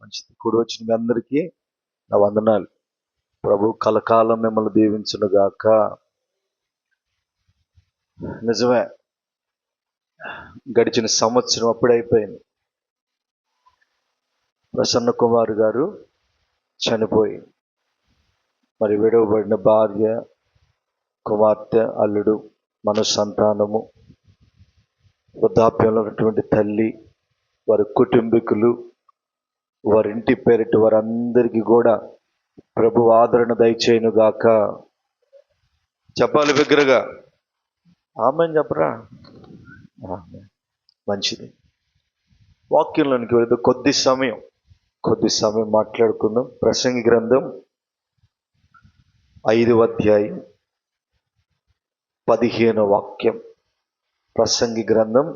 మంచిది. కూడి వచ్చిన మీ అందరికీ నా వందనాలు. ప్రభు కలకాలం మిమ్మల్ని దీవించునుగాక. నిజమే, గడిచిన సంవత్సరం అప్పుడే అయిపోయింది. ప్రసన్న కుమార్ గారు చనిపోయి, మరి విడవబడిన భార్య, కుమార్తె, అల్లుడు, మన సంతానము, వృద్ధాప్యంలో ఉన్నటువంటి తల్లి, వారి కుటుంబీకులు, వారింటి పేరిట వారందరికీ కూడా ప్రభు ఆదరణ దయచేయునుగాక. చెప్పాలి బిగ్గరగా ఆమేన్ చెప్పరా? మంచిది. వాక్యంలోనికి వెళితే కొద్ది సమయం మాట్లాడుకుందాం. ప్రసంగి గ్రంథం 5వ అధ్యాయం 15వ వాక్యం. ప్రసంగి గ్రంథం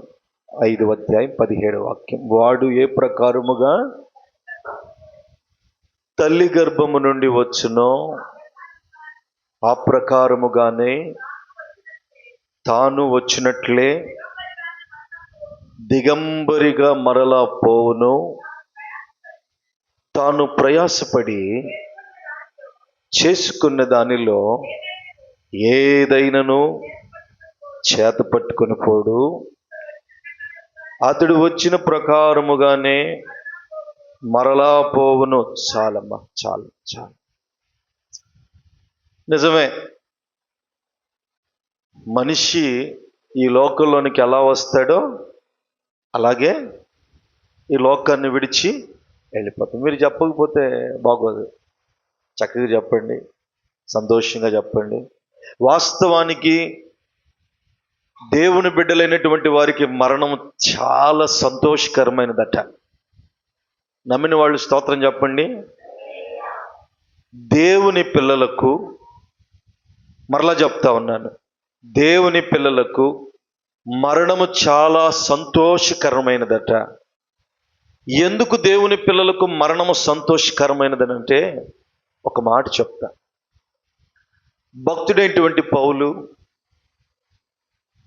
5వ అధ్యాయం 17వ వాక్యం. వాడు ఏ ప్రకారముగా తల్లి గర్భము నుండి వచ్చునో ఆ ప్రకారముగానే తాను వచ్చినట్లే దిగంబరిగా మరలా పోవును. తాను ప్రయాసపడి చేసుకున్న దానిలో ఏదైనాను చేత పట్టుకొని పోడు. అతడు వచ్చిన ప్రకారముగానే మరలా పోవును. చాలమ్మా, చాలు. నిజమే, మనిషి ఈ లోకంలోనికి ఎలా వస్తాడో అలాగే ఈ లోకాన్ని విడిచి వెళ్ళిపోతాం. మీరు చెప్పకపోతే బాగోదు, చక్కగా చెప్పండి, సంతోషంగా చెప్పండి. వాస్తవానికి దేవుని బిడ్డలైనటువంటి వారికి మరణం చాలా సంతోషకరమైనదట. నమ్మిన వాళ్ళు స్తోత్రం చెప్పండి. దేవుని పిల్లలకు, మరలా చెప్తా ఉన్నాను, దేవుని పిల్లలకు మరణము చాలా సంతోషకరమైనదట. ఎందుకు దేవుని పిల్లలకు మరణము సంతోషకరమైనదనంటే ఒక మాట చెప్తా. భక్తుడైనటువంటి పౌలు,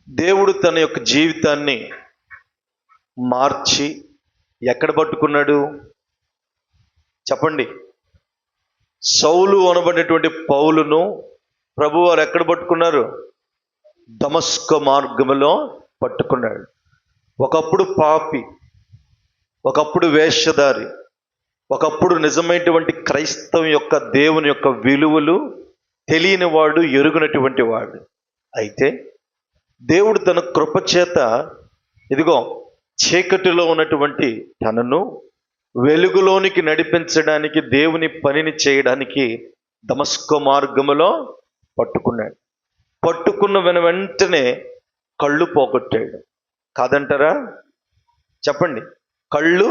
దేవుడు తన యొక్క జీవితాన్ని మార్చి ఎక్కడ పట్టుకున్నాడు చెప్పండి? సౌలు అనబడినటువంటి పౌలును ప్రభువారు ఎక్కడ పట్టుకున్నారు? దమస్కు మార్గములో పట్టుకున్నాడు. ఒకప్పుడు పాపి, ఒకప్పుడు వేషధారి, ఒకప్పుడు నిజమైనటువంటి క్రైస్తవం యొక్క దేవుని యొక్క విలువలు తెలియని వాడు, ఎరుగనటువంటి వాడు. అయితే దేవుడు తన కృపచేత ఇదిగో చీకటిలో ఉన్నటువంటి తనను వెలుగులోనికి నడిపించడానికి, దేవుని పనిని చేయడానికి దమస్కు మార్గములో పట్టుకున్నాడు. పట్టుకున్న వెంటనే కళ్ళు పోగొట్టాడు. కాదంటారా? చెప్పండి. కళ్ళు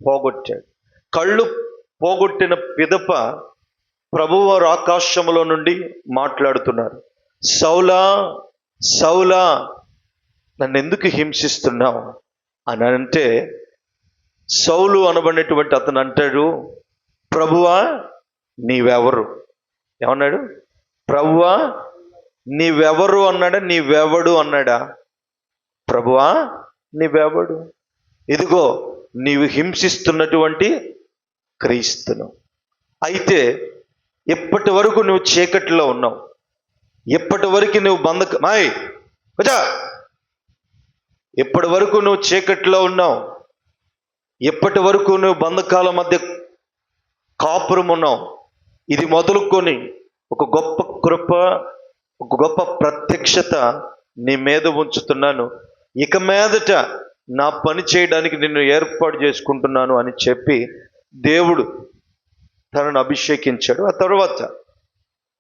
పోగొట్టాడు. కళ్ళు పోగొట్టిన పిదప ప్రభువారు ఆకాశములో నుండి మాట్లాడుతున్నారు. సౌలా, సౌలా, నన్ను ఎందుకు హింసిస్తున్నావు అని అంటే, సౌలు అనబడినటువంటి అతను అంటాడు, ప్రభువా నీవెవరు? ఏమన్నాడు? ప్రభువా నీవెవరు అన్నాడా? నీవెవడు అన్నాడా? ప్రభువా నీవెవడు? ఇదిగో నీవు హింసిస్తున్నటువంటి క్రీస్తును. అయితే ఇప్పటి వరకు నువ్వు చీకటిలో ఉన్నావు, ఇప్పటి వరకు నువ్వు ఇప్పటి వరకు నువ్వు చీకటిలో ఉన్నావు, ఇప్పటి వరకు నువ్వు బంధకాల మధ్య కాపురం ఉన్నావు. ఇది మొదలుకొని ఒక గొప్ప కృప, ఒక గొప్ప ప్రత్యక్షత నీ మీద ఉంచుతున్నాను. ఇక మీదట నా పని చేయడానికి నిన్ను ఏర్పాటు చేసుకుంటున్నాను అని చెప్పి దేవుడు తనను అభిషేకించాడు. ఆ తర్వాత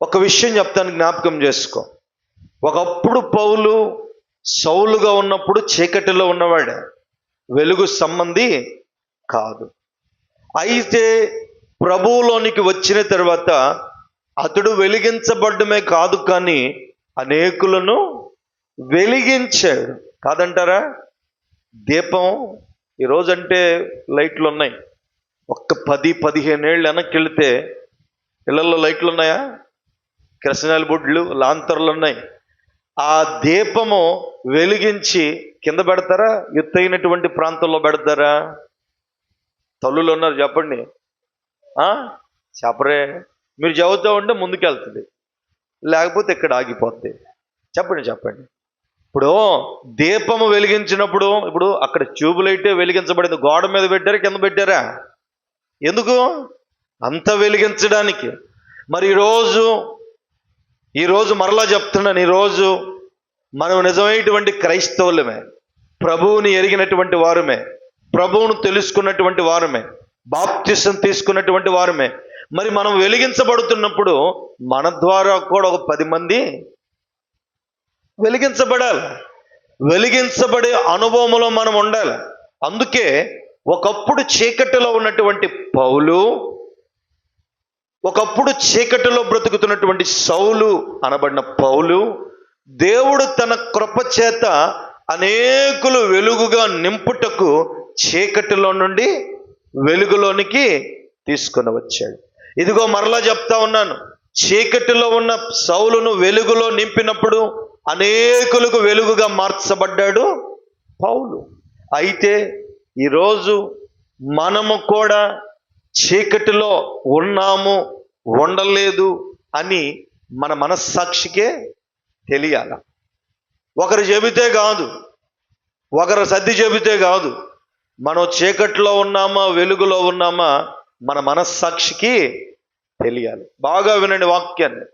ఒక విషయం చెప్తాను, జ్ఞాపకం చేసుకో. ఒకప్పుడు పౌలు సౌలుగా ఉన్నప్పుడు చీకటిలో ఉన్నవాడే, వెలుగు సంబంధి కాదు. అయితే ప్రభువులోనికి వచ్చిన తర్వాత అతడు వెలిగించబడ్డమే కాదు, కానీ అనేకులను వెలిగించాడు. కాదంటారా? దీపం ఈరోజంటే లైట్లు ఉన్నాయి. ఒక్క 10-15 ఏళ్ళు వెనక్కి వెళితే ఇళ్లలో లైట్లు ఉన్నాయా? కిరసనాయిల బొడ్లు, లాంతర్లు ఉన్నాయి. ఆ దీపము వెలిగించి కింద పెడతారా? ఎత్తైనటువంటి ప్రాంతంలో పెడతారా? తల్లులు ఉన్నారు చెప్పండి. చెప్పరే. మీరు చదువుతూ ఉంటే ముందుకెళ్తుంది, లేకపోతే ఇక్కడ ఆగిపోద్ది. చెప్పండి. ఇప్పుడు దీపము వెలిగించినప్పుడు, ఇప్పుడు అక్కడ ట్యూబ్ లైటే వెలిగించబడింది, గోడ మీద పెట్టారా కింద పెట్టారా? ఎందుకు? అంత వెలిగించడానికి. మరి ఈరోజు మరలా చెప్తున్నాను, ఈరోజు మనం నిజమైనటువంటి క్రైస్తవులమే, ప్రభువుని ఎరిగినటువంటి వారమే, ప్రభువును తెలుసుకున్నటువంటి వారమే, బాప్తిసం తీసుకున్నటువంటి వారమే. మరి మనం వెలిగించబడుతున్నప్పుడు మన ద్వారా కూడా ఒక 10 మంది వెలిగించబడాలి. వెలిగించబడే అనుభవంలో మనం ఉండాలి. అందుకే ఒకప్పుడు చీకటిలో ఉన్నటువంటి పౌలు, ఒకప్పుడు చీకటిలో బ్రతుకుతున్నటువంటి సౌలు అనబడిన పౌలు, దేవుడు తన కృప చేత అనేకులు వెలుగుగా నింపుటకు చీకటిలో నుండి వెలుగులోనికి తీసుకొని వచ్చాడు. ఇదిగో మరలా చెప్తా ఉన్నాను, చీకటిలో ఉన్న సౌలును వెలుగులో నింపినప్పుడు అనేకులకు వెలుగుగా మార్చబడ్డాడు పౌలు. అయితే ఈరోజు మనము కూడా చీకటిలో ఉన్నాము, ఉండలేదు అని మన మనస్సాక్షికే తెలియాల. ఒకరు చెబితే కాదు, ఒకరు సర్ది చెబితే కాదు. మనం చీకటిలో ఉన్నామా వెలుగులో ఉన్నామా మన మనస్సాక్షికి తెలియాలి. బాగా వినండి వాక్యాన్ని.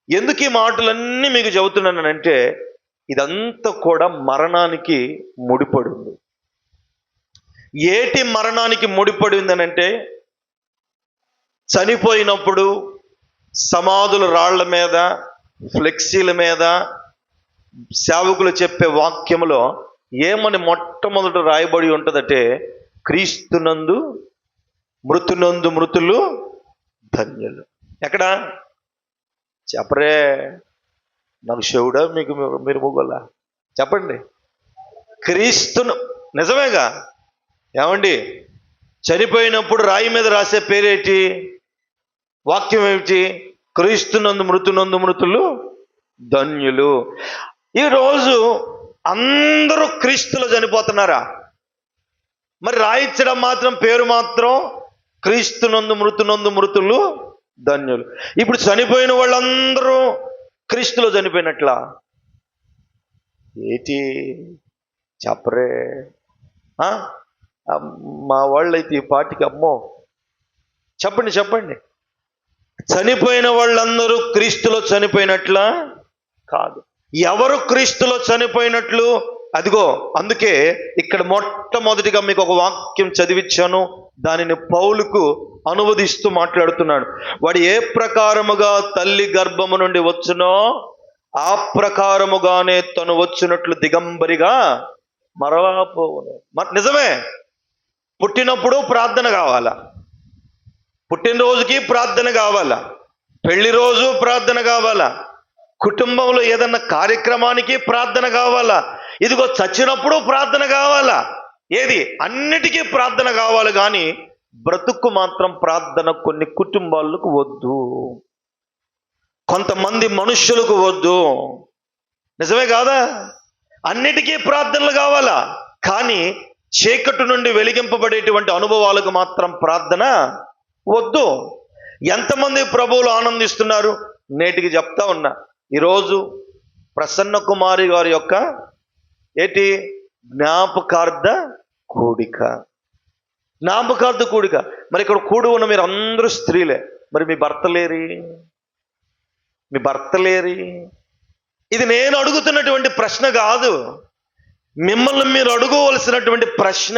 ఎందుకు ఈ మాటలన్నీ మీకు చెబుతున్నానంటే, ఇదంతా కూడా మరణానికి ముడిపడి ఉంది. ఏటి మరణానికి ముడిపడి ఉందనంటే, చనిపోయినప్పుడు సమాధుల రాళ్ల మీద, ఫ్లెక్సీల మీద సేవకులు చెప్పే వాక్యములో ఏమని మొట్టమొదట రాయబడి ఉంటుందంటే, క్రీస్తునందు మృతునందు మృతులు ధన్యులు. ఎక్కడ? చెప్పరే. నాకు శివుడా, మీకు మీరు ముగ్గులా చెప్పండి. క్రీస్తును, నిజమేగా ఏమండి? చనిపోయినప్పుడు రాయి మీద రాసే పేరేటి? వాక్యం ఏమిటి? క్రీస్తునందు మృతునందు మృతులు ధన్యులు. ఈరోజు అందరూ క్రీస్తులో చనిపోతున్నారా? మరి రాయించడం మాత్రం పేరు మాత్రం క్రీస్తునందు మృతునందు మృతులు ధన్యులు. ఇప్పుడు చనిపోయిన వాళ్ళందరూ క్రీస్తులో చనిపోయినట్లా? ఏటి చెప్పరే. మా వాళ్ళైతే ఈ పాటికి అమ్మో. చెప్పండి. చనిపోయిన వాళ్ళందరూ క్రీస్తులో చనిపోయినట్లా? కాదు. ఎవరు క్రీస్తులో చనిపోయినట్లు? అదిగో అందుకే ఇక్కడ మొట్టమొదటిగా మీకు ఒక వాక్యం చదివించాను, దానిని పౌలుకు అనువదిస్తూ మాట్లాడుతున్నాడు. వాడు ఏ ప్రకారముగా తల్లి గర్భము నుండి వచ్చునో ఆ ప్రకారముగానే తను వచ్చినట్లు దిగంబరిగా మరలా పోవును. నిజమే, పుట్టినప్పుడు ప్రార్థన కావాలా, పుట్టినరోజుకి ప్రార్థన కావాలా, పెళ్లి రోజు ప్రార్థన కావాలా, కుటుంబంలో ఏదన్నా కార్యక్రమానికి ప్రార్థన కావాలా, ఇదిగో చచ్చినప్పుడు ప్రార్థన కావాలా. ఏది? అన్నిటికీ ప్రార్థన కావాలి. కానీ బ్రతుకు మాత్రం ప్రార్థన కొన్ని కుటుంబాలకు వద్దు, కొంతమంది మనుష్యులకు వద్దు. నిజమే కాదా? అన్నిటికీ ప్రార్థనలు కావాలా, కానీ చీకటి నుండి వెలిగింపబడేటువంటి అనుభవాలకు మాత్రం ప్రార్థన వద్దు. ఎంతమంది ప్రభువులు ఆనందిస్తున్నారు? నేటికి చెప్తా ఉన్నా, ఈరోజు ప్రసన్న కుమారి గారి యొక్క ఏటి జ్ఞాపకార్థ కూడిక. మరి ఇక్కడ కూడి ఉన్న మీరు అందరూ స్త్రీలే. మరి మీ భర్త లేరి? ఇది నేను అడుగుతున్నటువంటి ప్రశ్న కాదు, మిమ్మల్ని మీరు అడుగవలసినటువంటి ప్రశ్న.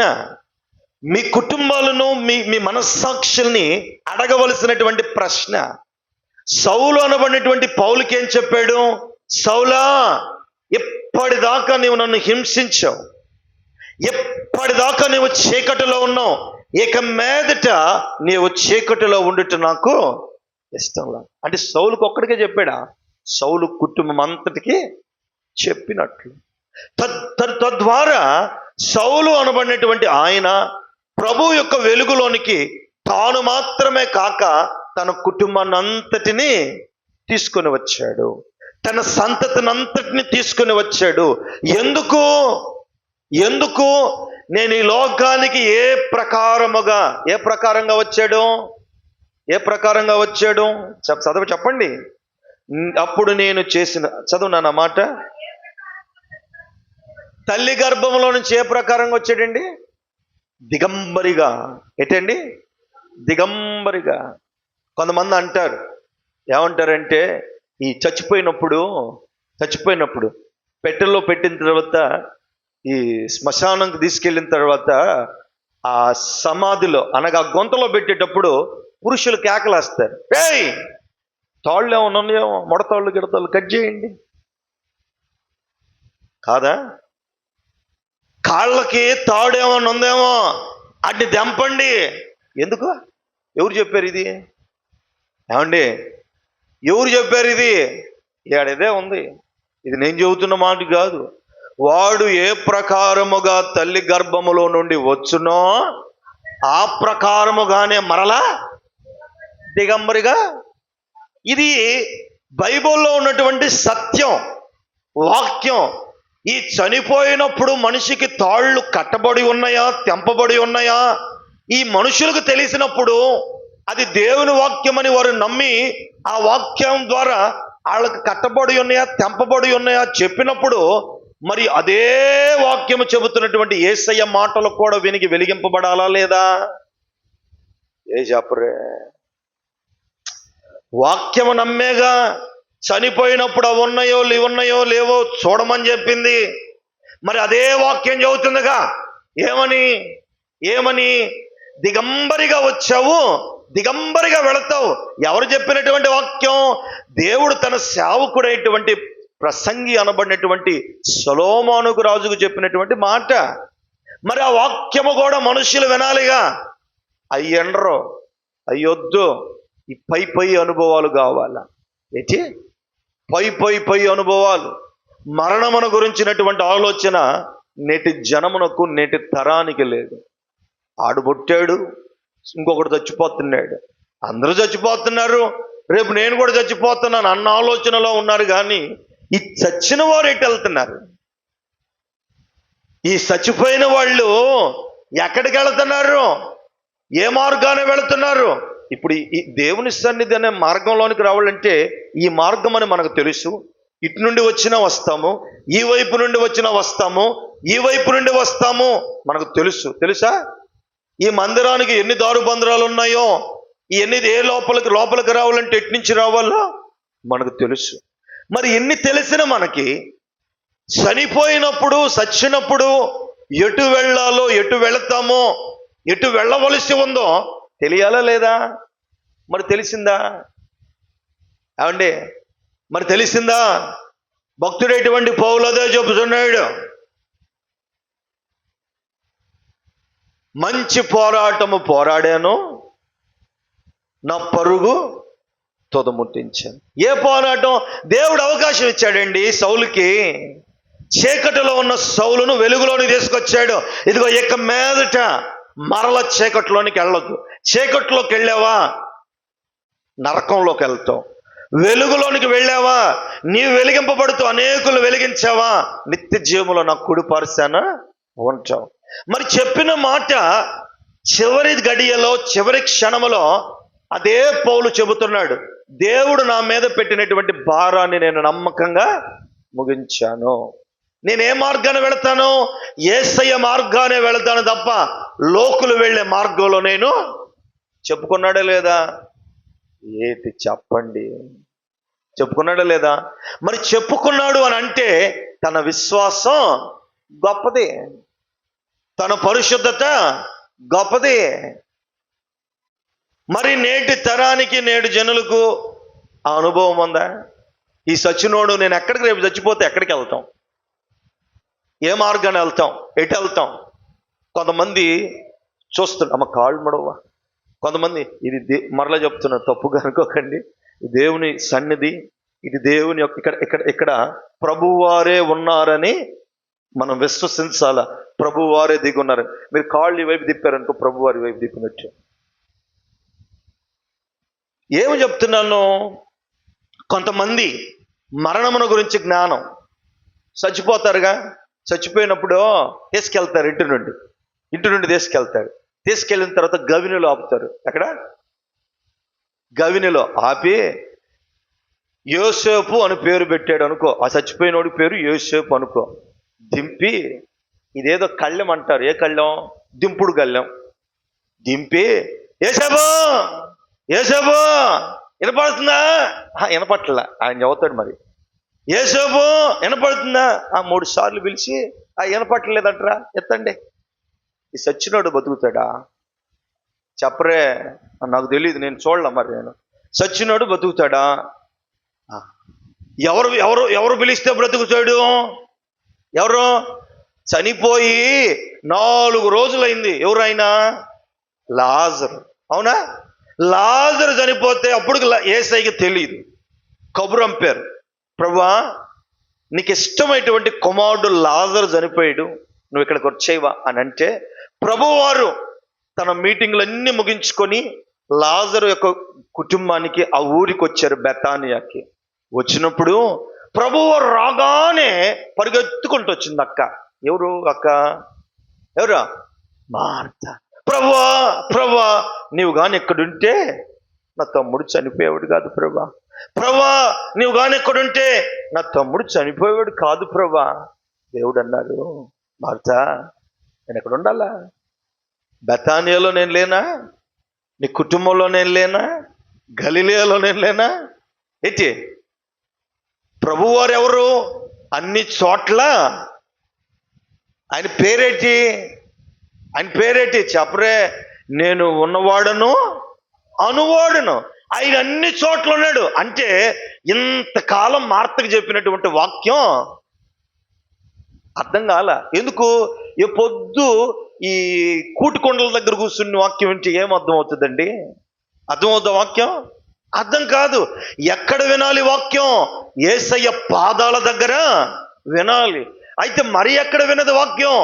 మీ కుటుంబాలను, మీ మనస్సాక్షుల్ని అడగవలసినటువంటి ప్రశ్న. సౌలు అనబడినటువంటి పౌలుకి ఏం చెప్పాడు? సౌలా, ఎప్పటిదాకా నీవు నన్ను హింసించావు, ఎప్పటిదాకా నీవు చీకటిలో ఉన్నావు, ఇక మీదట నీవు చీకటిలో ఉండుట నాకు ఇష్టంలా. అంటే సౌలుకు ఒక్కడికే చెప్పాడా? సౌలు కుటుంబం అంతటికి చెప్పినట్లు. తద్వారా సౌలు అనబడినటువంటి ఆయన ప్రభు యొక్క వెలుగులోనికి తాను మాత్రమే కాక తన కుటుంబాన్ని అంతటిని తీసుకొని వచ్చాడు, తన సంతతిని అంతటిని తీసుకొని వచ్చాడు. ఎందుకు? నేను ఈ లోకానికి ఏ ప్రకారంగా వచ్చాడు? చెప్పండి. అప్పుడు నేను చేసిన, చదువు నా మాట. తల్లి గర్భంలో నుంచి ఏ ప్రకారంగా వచ్చాడండి? దిగంబరిగా. ఏంటండి? దిగంబరిగా. కొంతమంది అంటారు, ఏమంటారంటే ఈ చచ్చిపోయినప్పుడు పెట్టెల్లో పెట్టిన తర్వాత, ఈ శ్మశానంకి తీసుకెళ్ళిన తర్వాత ఆ సమాధిలో అనగా గొంతలో పెట్టేటప్పుడు పురుషులు కేకలేస్తారు, ఏయ్ తాళ్ళు ఏమన్నా ఉన్నాయేమో, మొడతాళ్ళు గిడతాళ్ళు కట్ చేయండి. కాదా? కాళ్ళకి తాడు ఏమన్నా ఉందేమో అడ్డి దెంపండి. ఎందుకు? ఎవరు చెప్పారు ఇది? ఏమండి, ఎవరు చెప్పారు ఇది? ఏడేదే ఉంది. ఇది నేను చెబుతున్న మాట కాదు. వాడు ఏ ప్రకారముగా తల్లి గర్భములో నుండి వచ్చునో ఆ ప్రకారముగానే మరలా దిగంబరిగా. ఇది బైబిల్లో ఉన్నటువంటి సత్యం, వాక్యం. ఈ చనిపోయినప్పుడు మనిషికి తాళ్ళు కట్టబడి ఉన్నాయా, తెంపబడి ఉన్నాయా, ఈ మనుషులకు తెలిసినప్పుడు అది దేవుని వాక్యం అని వారు నమ్మి ఆ వాక్యం ద్వారా వాళ్ళకి కట్టబడి ఉన్నాయా, తెంపబడి ఉన్నాయా చెప్పినప్పుడు, మరి అదే వాక్యము చెబుతున్నటువంటి యేసయ్య మాటలు కూడా వినికి వెలిగింపబడాలా లేదా? చెప్పరే. వాక్యము నమ్మేగా చనిపోయినప్పుడు అవి ఉన్నాయో లేవో చూడమని చెప్పింది. మరి అదే వాక్యం చెబుతుందిగా ఏమని దిగంబరిగా వచ్చావు, దిగంబరిగా వెళతావు. ఎవరు చెప్పినటువంటి వాక్యం? దేవుడు తన సేవకుడైనటువంటి ప్రసంగి అనబడినటువంటి సొలొమోనుకు రాజుకు చెప్పినటువంటి మాట. మరి ఆ వాక్యము కూడా మనుషులు వినాలిగా. అయ్యండ్రో అయ్యొద్దు, ఈ పై అనుభవాలు కావాలా? ఏంటి పై అనుభవాలు? మరణమును గురించినటువంటి ఆలోచన నేటి జనమునకు, నేటి తరానికి లేదు. ఆడు పుట్టాడు, ఇంకొకటి చచ్చిపోతున్నాడు, అందరూ చచ్చిపోతున్నారు, రేపు నేను కూడా చచ్చిపోతున్నాను అన్న ఆలోచనలో ఉన్నారు. కానీ ఈ చచ్చిన వారు ఎటు వెళ్తున్నారు? ఈ చచ్చిపోయిన వాళ్ళు ఎక్కడికి వెళుతున్నారు? ఏ మార్గాన్ని వెళుతున్నారు? ఇప్పుడు ఈ దేవుని సన్నిధి అనే మార్గంలోనికి రావాలంటే ఈ మార్గం అని మనకు తెలుసు. ఇటు నుండి వచ్చినా వస్తాము, ఈ వైపు నుండి వచ్చినా వస్తాము, ఈ వైపు నుండి వస్తాము, మనకు తెలుసా? ఈ మందిరానికి ఎన్ని దారుబంధరాలు ఉన్నాయో, ఎన్ని ఏ లోపలికి రావాలంటే ఎటు నుంచి రావాలో మనకు తెలుసు. మరి ఎన్ని తెలిసిన మనకి చనిపోయినప్పుడు, చచ్చినప్పుడు ఎటు వెళ్ళాలో, ఎటు వెళతామో, ఎటు వెళ్ళవలసి ఉందో తెలియాలా లేదా? మరి తెలిసిందా? ఏమండి, మరి తెలిసిందా? భక్తుడైనటువంటి పౌలు అదే చెబుతున్నాడు. మంచి పోరాటము పోరాడాను, నా పరుగు తుదముట్టించాను. ఏ పోరాటం? దేవుడు అవకాశం ఇచ్చాడండి సౌలుకి. చీకటిలో ఉన్న సౌలును వెలుగులోని తీసుకొచ్చాడు. ఇదిగో ఇక మీదట మరల చీకటిలోనికి వెళ్ళొద్దు. చీకటిలోకి వెళ్ళావా నరకంలోకి వెళ్తావు, వెలుగులోనికి వెళ్ళావా నీవు వెలిగింపబడుతూ అనేకులు వెలిగించావా నిత్య జీవములో నా కుడి పార్శ్వాన ఉంటావు. మరి చెప్పిన మాట చివరి గడియలో, చివరి క్షణములో అదే పౌలు చెబుతున్నాడు, దేవుడు నా మీద పెట్టినటువంటి భారాన్ని నేను నమ్మకంగా ముగించాను. నేను ఏ మార్గాన్ని వెళతాను? యేసయ్య మార్గానే వెళతాను తప్ప లోకులు వెళ్ళే మార్గంలో నేను చెప్పుకున్నాడా లేదా? ఏది చెప్పండి, చెప్పుకున్నాడా లేదా? మరి చెప్పుకున్నాడు అని అంటే తన విశ్వాసం గొప్పది, తన పరిశుద్ధత గొప్పది. మరి నేటి తరానికి, నేటి జనులకు ఆ అనుభవం ఉందా? ఈ సచ్చినోడు నేను ఎక్కడికి, రేపు చచ్చిపోతే ఎక్కడికి వెళ్తాం? ఏ మార్గాన్ని వెళ్తాం? ఎటు వెళ్తాం? కొంతమంది చూస్తున్నా కాళ్ళు మడవా. కొంతమంది ఇది మరలా చెప్తున్నా, తప్పుగా అనుకోకండి, దేవుని సన్నిధి, ఇది దేవుని యొక్క ఇక్కడ ప్రభువారే ఉన్నారని మనం విశ్వసించాల. ప్రభువారే దిగి ఉన్నారని. మీరు కాళ్ళు వైపు తిప్పారనుకో, ప్రభువారి వైపు తిప్పినట్టు. ఏమి చెప్తున్నాను? కొంతమంది మరణమును గురించి జ్ఞానం, చచ్చిపోతారుగా, చచ్చిపోయినప్పుడు తీసుకెళ్తారు ఇంటి నుండి. ఇంటి నుండి తీసుకెళ్తాడు. తీసుకెళ్ళిన తర్వాత గవినిలో ఆపుతారు. ఎక్కడ? గవినిలో ఆపి యోసేపు అని పేరు పెట్టాడు అనుకో. ఆ చచ్చిపోయినోడి పేరు యోసేపు అనుకో. దింపి ఇదేదో కళ్ళెం అంటారు. ఏ కళ్ళెం? దింపుడు కళ్ళెం. దింపి యేసేపు యేసేపు వినపడుతుందా? వినపట్ల. ఆయన చదువుతాడు మరి. యేసేపు వినపడుతుందా? 3 సార్లు పిలిచి వినపట్టలేదంటరా, ఎత్తండి. ఈ సచ్చినోడు బతుకుతాడా? చెప్పరే, నాకు తెలియదు, నేను చూడలే మరి. నేను సచ్చినోడు బతుకుతాడా? ఎవరు ఎవరు ఎవరు పిలిస్తే బ్రతుకుతాడు? ఎవరు? చనిపోయి 4 రోజులైంది. ఎవరైనా? లాజరు. అవునా? లాజరు చనిపోతే అప్పుడు యేసయ్యకి తెలియదు. కబురు అంపారు, ప్రభువా నీకు ఇష్టమైనటువంటి కుమారుడు లాజరు చనిపోయాడు, నువ్వు ఇక్కడికి వచ్చేవా అని అంటే, ప్రభువారు తన మీటింగ్లన్నీ ముగించుకొని లాజరు యొక్క కుటుంబానికి ఆ ఊరికి వచ్చారు, బెతానియాకి. వచ్చినప్పుడు ప్రభువారు రాగానే పరిగెత్తుకుంటూ వచ్చింది అక్క. ఎవరు అక్క? ఎవరా? మార్త. ప్రభువా ప్రభువా నీవు కానీ ఎక్కడుంటే నా తమ్ముడు చనిపోయేవాడు కాదు ప్రభువా. ప్రభువా నీవు కానీ ఎక్కడుంటే నా తమ్ముడు చనిపోయేవాడు కాదు ప్రభువా. దేవుడు అన్నాడు, మార్త నేను ఎక్కడ ఉండాలా? బెతానియాలో నేను లేనా? నీ కుటుంబంలో నేను లేనా? గలిలయలో నేను లేనా? ఏంటి? ప్రభువారు ఎవరు? అన్ని చోట్ల. ఆయన పేరేటి? ఆయన పేరేటి చెప్పరే? నేను ఉన్నవాడను అనువాడును. ఆయన అన్ని చోట్ల ఉన్నాడు. అంటే ఇంతకాలం మార్తకు చెప్పినటువంటి వాక్యం అర్థం కాల. ఎందుకు? ఏ పొద్దు ఈ కూటుకొండల దగ్గర కూర్చుని వాక్యం వింటే ఏం అర్థం అవుతుందండి? అర్థమవుతుందా వాక్యం? అర్థం కాదు. ఎక్కడ వినాలి వాక్యం? యేసయ్య పాదాల దగ్గర వినాలి. అయితే మరి ఎక్కడ వినది వాక్యం?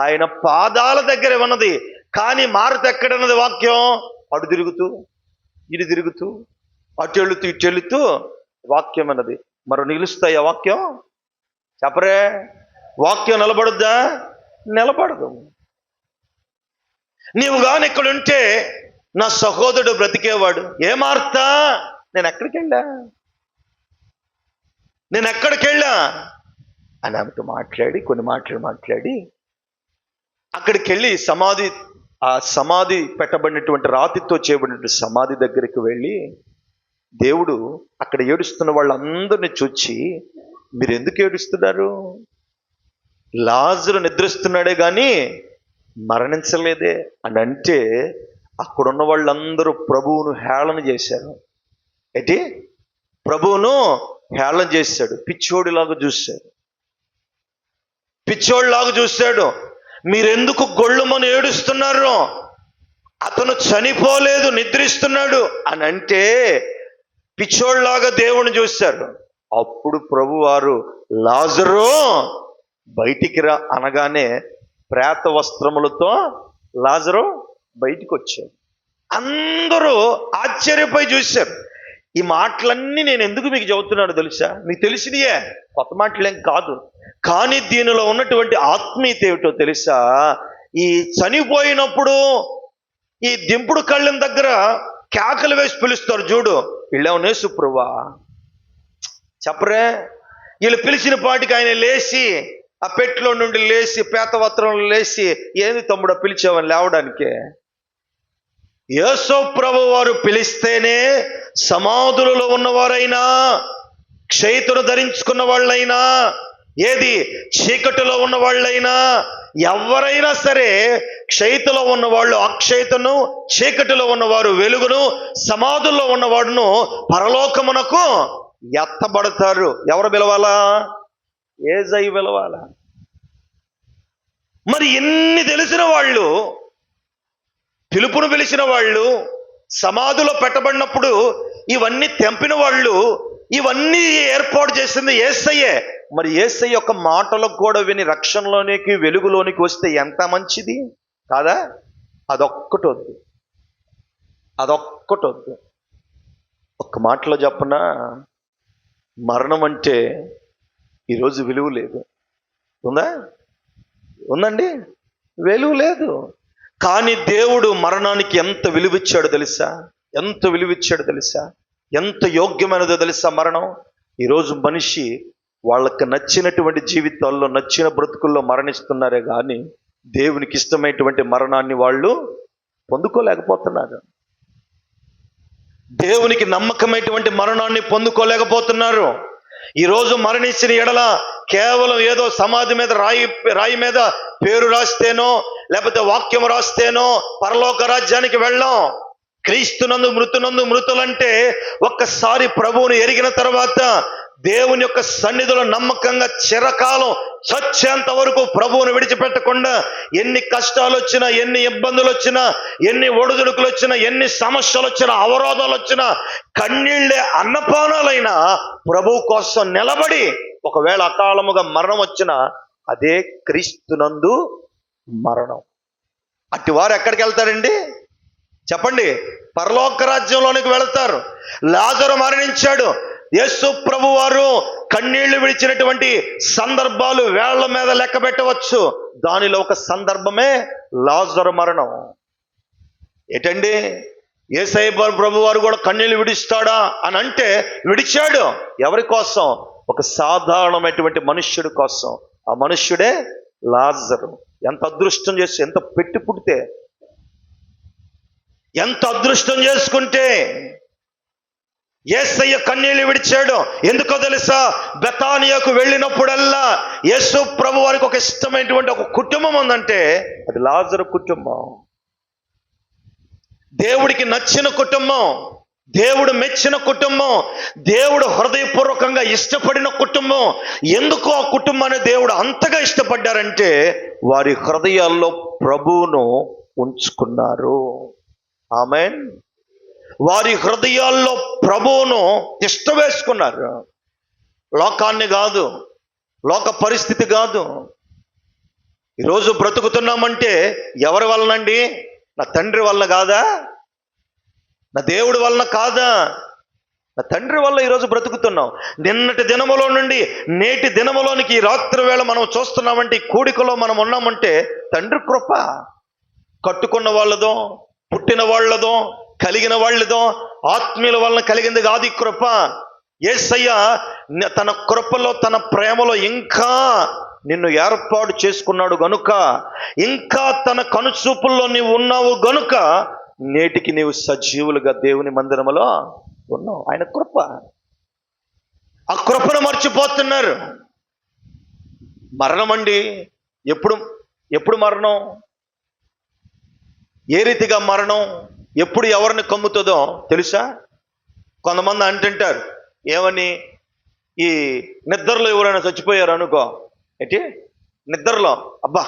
ఆయన పాదాల దగ్గర విన్నది. కానీ మార్త ఎక్కడన్నది వాక్యం? అటు తిరుగుతూ ఇటు తిరుగుతూ అటు వెళుతూ ఇటు వెళుతూ వాక్యం అన్నది. మరి నిలుస్తాయి ఆ వాక్యం? చెప్పరే, వాక్యం నిలబడుద్దా? నిలబడదు. నీవు కానీ ఇక్కడుంటే నా సహోదరుడు బ్రతికేవాడు. ఏ మార్త? నేను ఎక్కడికి వెళ్ళా అని ఆమెతో మాట్లాడి కొన్ని మాట్లాడి అక్కడికి వెళ్ళి ఆ సమాధి పెట్టబడినటువంటి రాతితో చేయబడిన సమాధి దగ్గరికి వెళ్ళి దేవుడు అక్కడ ఏడుస్తున్న వాళ్ళందరినీ చూచి, మీరు ఎందుకు ఏడుస్తున్నారు? లాజరు నిద్రిస్తున్నాడే కానీ మరణించలేదే అని అంటే, అక్కడున్న వాళ్ళందరూ ప్రభువును హేళన చేశారు. ఏంటి? ప్రభువును హేళన చేశాడు. పిచ్చోడిలాగా చూశాడు. మీరెందుకు గొళ్ళుమని ఏడుస్తున్నారు? అతను చనిపోలేదు, నిద్రిస్తున్నాడు అని అంటే పిచ్చోళ్ళలాగా దేవుని చూశారు. అప్పుడు ప్రభువారు లాజరు బయటికి రా అనగానే ప్రేత వస్త్రములతో లాజరు బయటికి వచ్చాడు. అందరూ ఆశ్చర్యపోయి చూశారు. ఈ మాటలన్నీ నేను ఎందుకు మీకు చెబుతున్నాను తెలుసా? మీకు తెలిసినయే, కొత్త మాటలేం కాదు. కానీ దీనిలో ఉన్నటువంటి ఆత్మీయత ఏమిటో తెలుసా? ఈ చనిపోయినప్పుడు ఈ దింపుడు కళ్ళం దగ్గర కేకలు వేసి పిలుస్తారు చూడు, వీళ్ళేమో సుప్రభా చెప్పరే. వీళ్ళు పిలిచిన పాటికి ఆయన లేచి ఆ పెట్టులో నుండి లేచి పేతవస్త్రంలో లేచి, ఏంది తమ్ముడు పిలిచావని లేవడానికే. యేసు ప్రభువు వారు పిలిస్తేనే సమాధులలో ఉన్నవారైనా, క్షయితను ధరించుకున్న వాళ్ళైనా, ఏది చీకటిలో ఉన్న వాళ్ళైనా, ఎవరైనా సరే, క్షయితలో ఉన్నవాళ్ళు అక్షయితను, చీకటిలో ఉన్నవారు వెలుగును, సమాధుల్లో ఉన్నవాడును పరలోకమునకు ఎత్తబడతారు. ఎవరు పిలవాలా? యేసయ్య పిలవాలా? మరి ఎన్ని తెలిసిన వాళ్ళు, పిలుపును పిలిచిన వాళ్ళు, సమాధిలో పెట్టబడినప్పుడు ఇవన్నీ తెంపిన వాళ్ళు, ఇవన్నీ ఏర్పాటు చేసింది యేసయ్యే. మరి యేసయ్య యొక్క మాటలకు కూడా విని రక్షణలోనికి వెలుగులోనికి వస్తే ఎంత మంచిది కాదా? అదొక్కటి వద్దు. ఒక్క మాటలో చెప్పనా, మరణం అంటే ఈరోజు విలువ లేదు. ఉందండి? వెలుగు లేదు. కానీ దేవుడు మరణానికి ఎంత విలువిచ్చాడో తెలుసా? ఎంత విలువిచ్చాడో తెలుసా? ఎంత యోగ్యమైనదో తెలుసా మరణం? ఈరోజు మనిషి వాళ్ళకి నచ్చినటువంటి జీవితాల్లో, నచ్చిన బ్రతుకుల్లో మరణిస్తున్నారే కానీ దేవునికి ఇష్టమైనటువంటి మరణాన్ని వాళ్ళు పొందుకోలేకపోతున్నారు. దేవునికి నమ్మకమైనటువంటి మరణాన్ని పొందుకోలేకపోతున్నారు. ఈరోజు మరణించిన ఎడల కేవలం ఏదో సమాధి మీద రాయి మీద పేరు రాస్తేనో లేకపోతే వాక్యం రాస్తేనో పరలోక రాజ్యానికి వెళ్ళాం. క్రీస్తునందు మృతులంటే ఒక్కసారి ప్రభువును ఎరిగిన తర్వాత దేవుని యొక్క సన్నిధిలో నమ్మకంగా చిరకాలం చచ్చేంత వరకు ప్రభువును విడిచిపెట్టకుండా ఎన్ని కష్టాలు వచ్చినా, ఎన్ని ఇబ్బందులు వచ్చినా, ఎన్ని ఒడిదుడుకులు వచ్చినా, ఎన్ని సమస్యలు వచ్చినా, అవరోధాలు వచ్చినా, కన్నీళ్లే అన్నపానాలైనా ప్రభువు కోసం నిలబడి ఒకవేళ అకాలముగా మరణం వచ్చినా అదే క్రీస్తునందు మరణం. అట్టి వారు ఎక్కడికి వెళ్తారండి చెప్పండి? పరలోక రాజ్యంలోనికి వెళతారు. లాజరు మరణించాడు. యేసు ప్రభు వారు కన్నీళ్లు విడిచినటువంటి సందర్భాలు వేళ్ల మీద లెక్క పెట్టవచ్చు. దానిలో ఒక సందర్భమే లాజరు మరణం. ఏంటండి, యేసయ్య ప్రభు వారు కూడా కన్నీళ్లు విడిస్తాడా అని అంటే విడిచాడు. ఎవరి కోసం? ఒక సాధారణమైనటువంటి మనుష్యుడి కోసం. ఆ మనుష్యుడే లాజరు. ఎంత అదృష్టం చేసి, ఎంత పెట్టి పుడితే, ఎంత అదృష్టం చేసుకుంటే యేసయ్య కన్నీళ్లు విడిచాడు. ఎందుకో తెలుసా? బెతానియాకు వెళ్ళినప్పుడల్లా యేసు ప్రభు వారికి ఒక ఇష్టమైనటువంటి ఒక కుటుంబం ఉందంటే అది లాజరు కుటుంబం. దేవుడికి నచ్చిన కుటుంబం, దేవుడు మెచ్చిన కుటుంబం, దేవుడు హృదయపూర్వకంగా ఇష్టపడిన కుటుంబం. ఎందుకు ఆ కుటుంబాన్ని దేవుడు అంతగా ఇష్టపడ్డారంటే వారి హృదయాల్లో ప్రభువును ఉంచుకున్నారు. ఆమేన్. వారి హృదయాల్లో ప్రభువును తిష్టవేసుకున్నారు. లోకాన్ని కాదు, లోక పరిస్థితి కాదు. ఈరోజు బ్రతుకుతున్నామంటే ఎవరి వలనండి? నా తండ్రి వలన కాదా? నా దేవుడి వలన కాదా? నా తండ్రి వల్ల ఈరోజు బ్రతుకుతున్నాం. నిన్నటి దినములో నుండి నేటి దినములోనికి రాత్రి వేళ మనం చూస్తున్నామంటే, ఈ కూడికలో మనం ఉన్నామంటే తండ్రి కృప. కట్టుకున్న వాళ్ళదో, పుట్టిన వాళ్ళదో, కలిగిన వాళ్ళదో, ఆత్మీయుల వలన కలిగింది కాదు ఈ కృప. యేసయ్య తన కృపలో, తన ప్రేమలో ఇంకా నిన్ను ఏర్పాటు చేసుకున్నాడు గనుక, ఇంకా తన కనుచూపుల్లో నీవు ఉన్నావు గనుక నేటికి నీవు సజీవులుగా దేవుని మందిరములో ఉన్నావు. ఆయన కృప. ఆ కృపను మర్చిపోతున్నారు. మరణం అండి, ఎప్పుడు మరణం? ఏ రీతిగా మరణం? ఎప్పుడు ఎవరిని కమ్ముతుందో తెలుసా? కొంతమంది అంటుంటారు, ఏమని? ఈ నిద్రలో ఎవరైనా చచ్చిపోయారు అనుకో, ఏంటి నిద్రలో, అబ్బా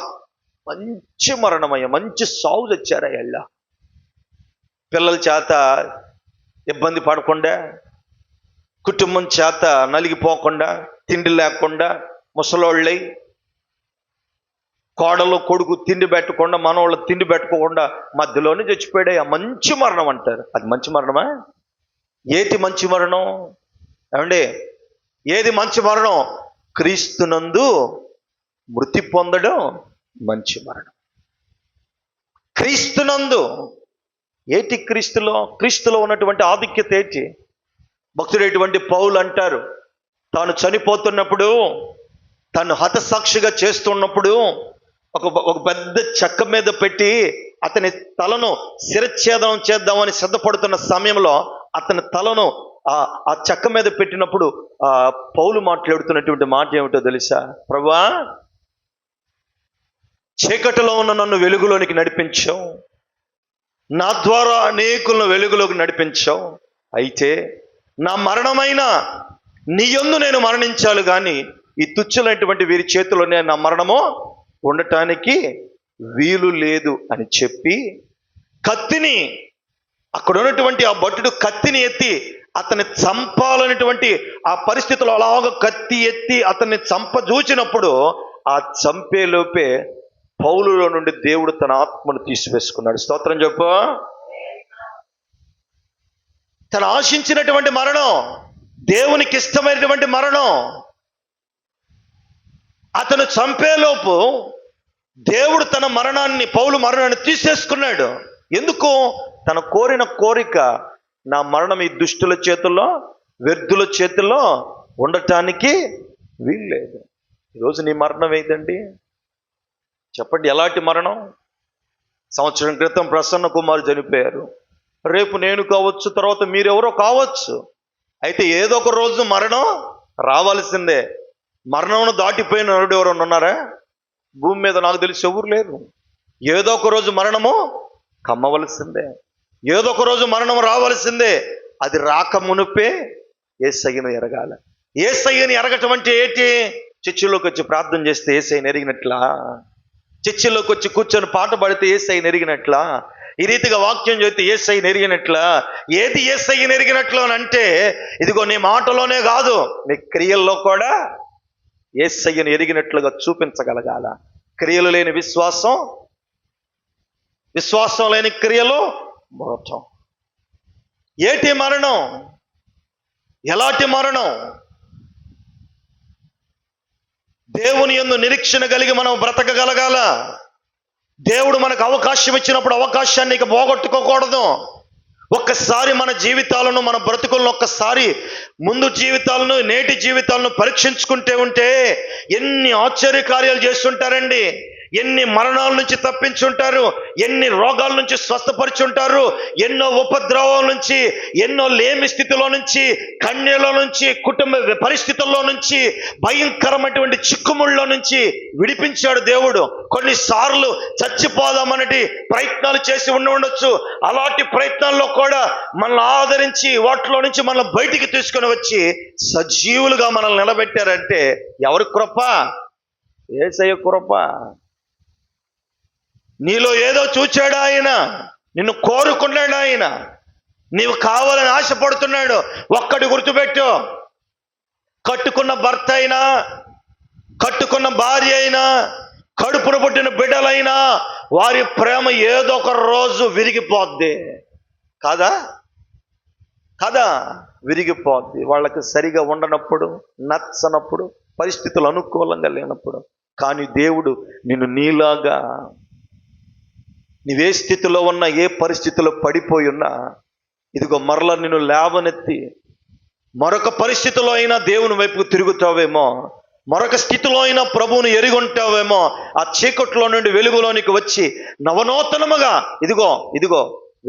మంచి మరణమయ్యా, మంచి సావు చచ్చారయ్యా, పిల్లల చేత ఇబ్బంది పడకుండా, కుటుంబం చేత నలిగిపోకుండా, తిండి లేకుండా, ముసలోళ్ళై, కోడలు కొడుకు తిండి పెట్టకుండా, మనవాళ్ళు తిండి పెట్టుకోకుండా మధ్యలోనే చచ్చిపోయాడు. మంచి మరణం అంటారు. అది మంచి మరణమా? ఏటి మంచి మరణం? ఏమండి, ఏది మంచి మరణం? క్రీస్తునందు మృతి పొందడం మంచి మరణం. క్రీస్తునందు ఏటి? క్రీస్తులో ఉన్నటువంటి ఆధిక్యత ఏంటి? భక్తుడైనటువంటి పౌలు అంటారు, తాను చనిపోతున్నప్పుడు, తను హతసాక్షిగా చేస్తున్నప్పుడు ఒక పెద్ద చెక్క మీద పెట్టి అతని తలను శిరచ్ఛేదనం చేద్దామని సిద్ధపడుతున్న సమయంలో అతని తలను ఆ చెక్క మీద పెట్టినప్పుడు పౌలు మాట్లాడుతున్నటువంటి మాట ఏమిటో తెలుసా? ప్రభువా, చీకటిలో ఉన్న నన్ను వెలుగులోనికి నడిపించావు, నా ద్వారా అనేకులను వెలుగులోకి నడిపించావు. అయితే నా మరణమైన నీ యందు నేను మరణించాలి కానీ ఈ తుచ్చలైనటువంటి వీరి చేతిలోనే నా మరణము ఉండటానికి వీలు లేదు అని చెప్పి కత్తిని, అక్కడ ఉన్నటువంటి ఆ భటుడు కత్తిని ఎత్తి అతన్ని చంపాలనేటువంటి ఆ పరిస్థితిలో అలాగ కత్తి ఎత్తి అతన్ని చంపజూచినప్పుడు ఆ చంపేలోపే పౌలులో నుండి దేవుడు తన ఆత్మను తీసివేసుకున్నాడు. స్తోత్రం చెప్పు. తను ఆశించినటువంటి మరణం, దేవునికి ఇష్టమైనటువంటి మరణం, అతను చంపేలోపు దేవుడు పౌలు మరణాన్ని తీసేసుకున్నాడు. ఎందుకు? తన కోరిన కోరిక, నా మరణం ఈ దుష్టుల చేతుల్లో, వ్యర్థుల చేతుల్లో ఉండటానికి వీల్లేదు. ఈరోజు నీ మరణం ఏదండి? చెప్పండి, ఎలాంటి మరణం? సంవత్సరం క్రితం ప్రసన్న కుమార్ చనిపోయారు. రేపు నేను కావచ్చు, తర్వాత మీరెవరో కావచ్చు. అయితే ఏదో ఒక రోజు మరణం రావాల్సిందే. మరణంను దాటిపోయిన నరుడు ఎవరన్నా ఉన్నారా? భూమి మీద నాకు తెలిసి ఎవరు లేరు. ఏదో ఒక రోజు మరణము కమ్మవలసిందే, ఏదో ఒక రోజు మరణం రావాల్సిందే. అది రాక మునుపే యేసయ్యను ఎరగాల. యేసయ్యని ఎరగటం అంటే ఏంటి? చర్చిలోకి వచ్చి ప్రార్థన చేస్తే యేసయ్యని ఎరిగినట్లా? చర్చిలోకి వచ్చి కూర్చొని పాట పాడితే యేసయ్యని ఎరిగినట్లా? ఈ రీతిగా వాక్యం చేస్తే యేసయ్యని ఎరిగినట్లా? ఏది యేసయ్యని ఎరిగినట్లు అని అంటే, ఇదిగో నీ మాటలోనే కాదు, నీ క్రియల్లో కూడా యేసయ్యని ఎరిగినట్లుగా చూపించగలగాల. క్రియలు లేని విశ్వాసం, విశ్వాసం లేని క్రియలు మరణం. ఏటి మరణం? ఎలాంటి మరణం? దేవుని యందు నిరీక్షణ కలిగి మనం బ్రతకగలగాల. దేవుడు మనకు అవకాశం ఇచ్చినప్పుడు అవకాశాన్ని ఇక పోగొట్టుకోకూడదు. ఒక్కసారి మన జీవితాలను, మన బ్రతుకులను ఒక్కసారి ముందు జీవితాలను, నేటి జీవితాలను పరీక్షించుకుంటే ఉంటే ఎన్ని ఆశ్చర్య కార్యాలు చేస్తుంటారండి. ఎన్ని మరణాల నుంచి తప్పించుంటారు, ఎన్ని రోగాల నుంచి స్వస్థపరిచుంటారు, ఎన్నో ఉపద్రవాల నుంచి, ఎన్నో లేమి స్థితిలో నుంచి, కన్యలో నుంచి, కుటుంబ పరిస్థితుల్లో నుంచి, భయంకరమైనటువంటి చిక్కుముళ్ళలో నుంచి విడిపించాడు దేవుడు. కొన్నిసార్లు చచ్చిపోదామన్నటి ప్రయత్నాలు చేసి ఉండవచ్చు. అలాంటి ప్రయత్నాల్లో కూడా మనల్ని ఆదరించి వాటిలో నుంచి మనల్ని బయటికి తీసుకొని వచ్చి సజీవులుగా మనల్ని నిలబెట్టారంటే ఎవరి కృప? యేసయ్య కృప. నీలో ఏదో చూచాడు ఆయన, నిన్ను కోరుకున్నాడు ఆయన, నీవు కావాలని ఆశపడుతున్నాడు. ఒక్కటి గుర్తుపెట్టు, కట్టుకున్న భర్త అయినా, కట్టుకున్న భార్య అయినా, కడుపున పుట్టిన బిడ్డలైనా, వారి ప్రేమ ఏదో ఒక రోజు విరిగిపోద్ది కాదా? కదా, విరిగిపోద్ది. వాళ్ళకి సరిగా ఉండనప్పుడు, నచ్చనప్పుడు, పరిస్థితులు అనుకూలంగా లేనప్పుడు. కానీ దేవుడు నిన్ను నీలాగా, నీవే స్థితిలో ఉన్నా, ఏ పరిస్థితిలో పడిపోయి ఉన్నా, ఇదిగో మరలా నిన్ను లేవనెత్తి మరొక పరిస్థితిలో అయినా దేవుని వైపుకు తిరుగుతావేమో, మరొక స్థితిలో అయినా ప్రభువును ఎరిగి ఉంటావేమో, ఆ చీకట్లో నుండి వెలుగులోనికి వచ్చి నవనూతనముగా ఇదిగో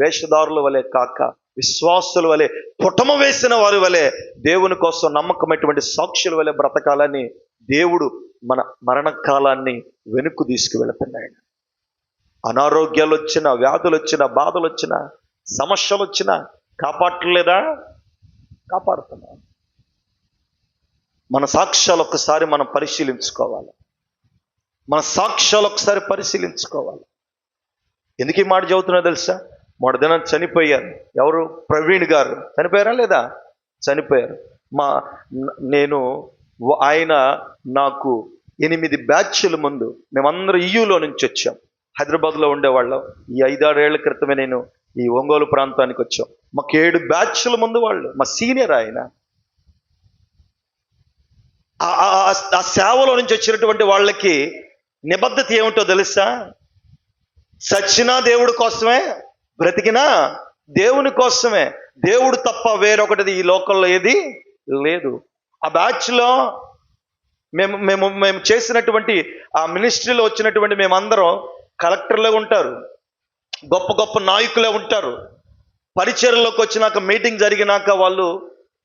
వేషధారుల వలె కాక విశ్వాసుల వలె, పుటమ వేసిన వారి వలె, దేవుని కోసం నమ్మకమైనటువంటి సాక్షుల వలె బ్రతకాలని దేవుడు మన మరణకాలాన్ని వెనుక్కు తీసుకువెళుతున్నాడు. అనారోగ్యాలు వచ్చినా, వ్యాధులు వచ్చినా, బాధలు వచ్చినా, సమస్యలు వచ్చినా కాపాడలేదా? కాపాడుతున్నా. మన సాక్ష్యాలు ఒక్కసారి మనం పరిశీలించుకోవాలి. మన సాక్ష్యాలు ఒకసారి పరిశీలించుకోవాలి. ఎందుకు ఈ మాట చదువుతున్నా తెలుసా? మొదటి దినం చనిపోయారు. ఎవరు? ప్రవీణ్ గారు చనిపోయారా లేదా? చనిపోయారు. ఆయన నాకు 8 బ్యాచ్ల ముందు, మేమందరూ ఈయూలో నుంచి వచ్చాం. హైదరాబాద్లో ఉండేవాళ్ళం. ఈ 5-6 ఏళ్ల క్రితమే నేను ఈ ఒంగోలు ప్రాంతానికి వచ్చాం. మాకు 7 బ్యాచ్ల ముందు వాళ్ళు, మా సీనియర్ ఆయన. ఆ సేవలో నుంచి వచ్చినటువంటి వాళ్ళకి నిబద్ధత ఏమిటో తెలుసా? చచ్చినా దేవుడి కోసమే, బ్రతికినా దేవుని కోసమే. దేవుడు తప్ప వేరొకటిది ఈ లోకంలో ఏది లేదు. ఆ బ్యాచ్లో మేము చేసినటువంటి ఆ మినిస్ట్రీలో వచ్చినటువంటి మేమందరం కలెక్టర్లే ఉంటారు, గొప్ప గొప్ప నాయకులే ఉంటారు. పరిచర్యలోకి వచ్చినాక, మీటింగ్ జరిగినాక వాళ్ళు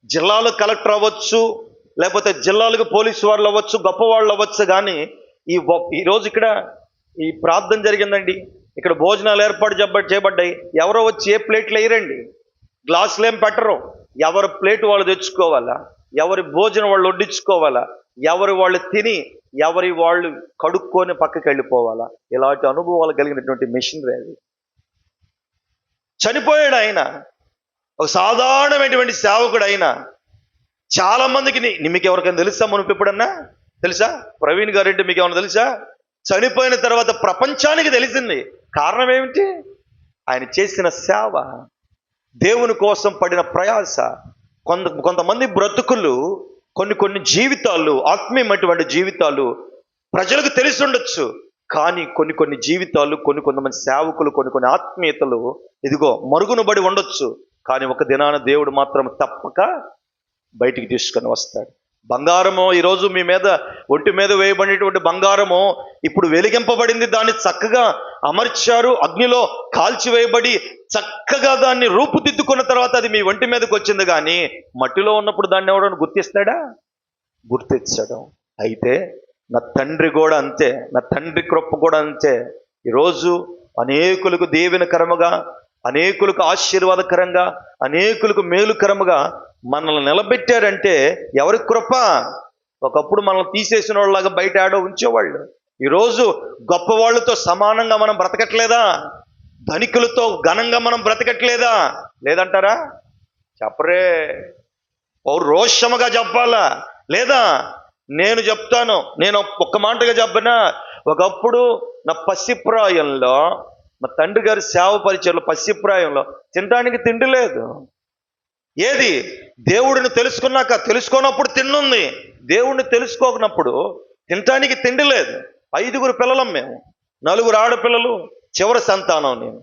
జిల్లాలో కలెక్టర్ అవ్వచ్చు, లేకపోతే జిల్లాలకు పోలీసు వాళ్ళు అవ్వచ్చు, గొప్ప వాళ్ళు అవ్వచ్చు. కానీ ఈరోజు ఇక్కడ ఈ ప్రార్థన జరిగిందండి, ఇక్కడ భోజనాలు ఏర్పాటు చేయబడ్డాయి. ఎవరో వచ్చి ఏ ప్లేట్లు వేయరండి, గ్లాసులు ఏం పెట్టరు. ఎవరి ప్లేట్ వాళ్ళు తెచ్చుకోవాలా, ఎవరి భోజనం వాళ్ళు వడ్డించుకోవాలా, ఎవరి వాళ్ళు తిని ఎవరి వాళ్ళు కడుక్కొని పక్కకి వెళ్ళిపోవాలా. ఇలాంటి అనుభవాలు కలిగినటువంటి మిషనరీ అది. చనిపోయాడు ఆయన, ఒక సాధారణమైనటువంటి సేవకుడు అయినా. చాలా మందికి మీకు ఎవరికైనా తెలుసా? మునుపు ఎప్పుడన్నా తెలుసా? ప్రవీణ్ గారంటే మీకు ఏమన్నా తెలుసా? చనిపోయిన తర్వాత ప్రపంచానికి తెలిసింది. కారణం ఏమిటి? ఆయన చేసిన సేవ, దేవుని కోసం పడిన ప్రయాస. కొంతమంది బ్రతుకులు, కొన్ని జీవితాలు, ఆత్మీయమైనటువంటి జీవితాలు ప్రజలకు తెలిసి ఉండొచ్చు, కానీ కొన్ని జీవితాలు, కొంతమంది సేవకులు, కొన్ని ఆత్మీయతలు ఇదిగో మరుగునబడి ఉండొచ్చు. కానీ ఒక దినాన దేవుడు మాత్రం తప్పక బయటికి తీసుకొని వస్తాడు. బంగారము ఈరోజు మీ మీద ఒంటి మీద వేయబడినటువంటి బంగారము ఇప్పుడు వెలిగింపబడింది, దాన్ని చక్కగా అమర్చారు, అగ్నిలో కాల్చివేయబడి చక్కగా దాన్ని రూపుదిద్దుకున్న తర్వాత అది మీ ఒంటి మీదకి వచ్చింది. కానీ మట్టిలో ఉన్నప్పుడు దాన్ని ఎవడన్నా గుర్తిస్తాడా? గుర్తించడం. అయితే నా తండ్రి కూడా అంతే, నా తండ్రి కృప కూడా అంతే. ఈరోజు అనేకులకు దీవెనకరముగా, అనేకులకు ఆశీర్వాదకరంగా, అనేకులకు మేలుకరముగా మనల్ని నిలబెట్టారంటే ఎవరి కృప? ఒకప్పుడు మనల్ని తీసేసిన వాళ్ళలాగా బయట ఆడో ఉంచేవాళ్ళు. ఈరోజు గొప్పవాళ్ళతో సమానంగా మనం బ్రతకట్లేదా? ధనికులతో ఘనంగా మనం బ్రతకట్లేదా? లేదంటారా? చెప్పరే, రోషముగా చెప్పాలా లేదా? నేను చెప్తాను, నేను ఒక్క మాటగా చెప్పినా, ఒకప్పుడు నా పసిప్రాయంలో, మా తండ్రి గారి సేవ పరిచయంలో పసిప్రాయంలో తినడానికి తిండి లేదు. ఏది? దేవుడిని తెలుసుకున్నప్పుడు తిన్నుంది. దేవుడిని తెలుసుకోకున్నప్పుడు తినటానికి తిండి లేదు. 5 పిల్లలం మేము, 4 ఆడపిల్లలు, చివరి సంతానం నేను.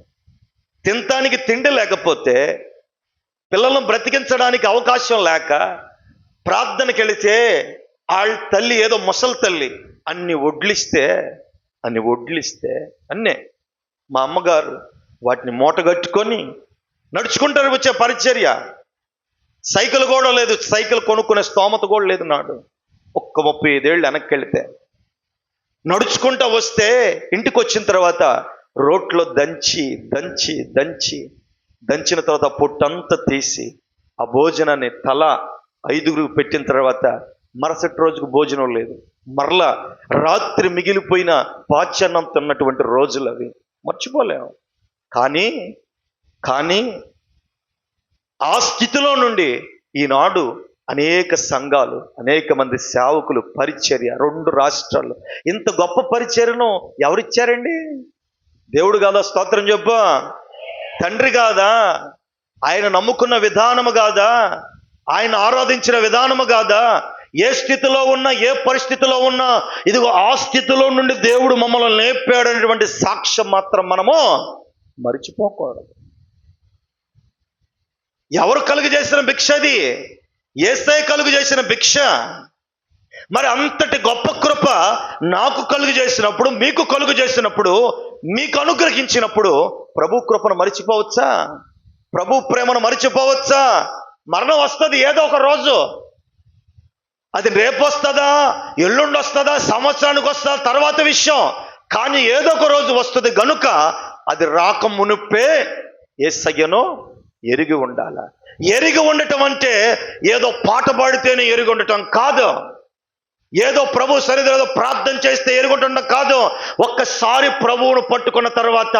తినటానికి తిండి లేకపోతే, పిల్లలను బ్రతికించడానికి అవకాశం లేక, ప్రార్థనకి వెళితే వాళ్ళ తల్లి ఏదో ముసలి తల్లి అన్ని వడ్లిస్తే అన్నే మా అమ్మగారు వాటిని మూటగట్టుకొని నడుచుకుంటారు వచ్చే పరిచర్య. సైకిల్ కూడా లేదు, సైకిల్ కొనుక్కునే స్తోమత కూడా లేదు నాడు. 35 ఏళ్ళు వెనక్కి వెళితే నడుచుకుంటా వస్తే ఇంటికి వచ్చిన తర్వాత రోట్లో దంచిన తర్వాత పొట్టంతా తీసి ఆ భోజనాన్ని తల 5 పెట్టిన తర్వాత మరుసటి రోజుకు భోజనం లేదు. మరలా రాత్రి మిగిలిపోయిన పాచన్నం తిన్నటువంటి రోజులు అవి మర్చిపోలేము. కానీ ఆ స్థితిలో నుండి ఈనాడు అనేక సంఘాలు, అనేక మంది సేవకులు, పరిచర్య 2 రాష్ట్రాల్లో. ఇంత గొప్ప పరిచర్యను ఎవరిచ్చారండి? దేవుడు కాదా? స్తోత్రం చెప్పు. తండ్రి కాదా? ఆయన నమ్ముకున్న విధానము కాదా? ఆయన ఆరాధించిన విధానము కాదా? ఏ స్థితిలో ఉన్నా, ఏ పరిస్థితిలో ఉన్నా, ఇదిగో ఆ స్థితిలో నుండి దేవుడు మమ్మల్ని లేపాడనేటువంటి సాక్ష్యం మాత్రం మనము మరిచిపోకూడదు. ఎవరు కలుగు చేసిన భిక్ష అది? యేసయ్య కలుగు చేసిన భిక్ష. మరి అంతటి గొప్ప కృప నాకు కలుగు చేసినప్పుడు, మీకు కలుగు చేసినప్పుడు, మీకు అనుగ్రహించినప్పుడు ప్రభు కృపను మరిచిపోవచ్చా? ప్రభు ప్రేమను మరిచిపోవచ్చా? మరణం వస్తుంది ఏదో ఒక రోజు. అది రేపు వస్తుందా, ఎల్లుండి వస్తుందా, సంవత్సరానికి వస్తుందా, తర్వాత విషయం. కానీ ఏదో ఒక రోజు వస్తుంది గనుక అది రాక మునుపే యేసయ్యను ఎరిగి ఉండాల. ఎరిగి ఉండటం అంటే ఏదో పాట పాడితేనే ఎరిగి ఉండటం కాదు, ఏదో ప్రభు సన్నిధిలో ప్రార్థన చేస్తే ఎరిగి ఉండటం కాదు. ఒక్కసారి ప్రభువును పట్టుకున్న తర్వాత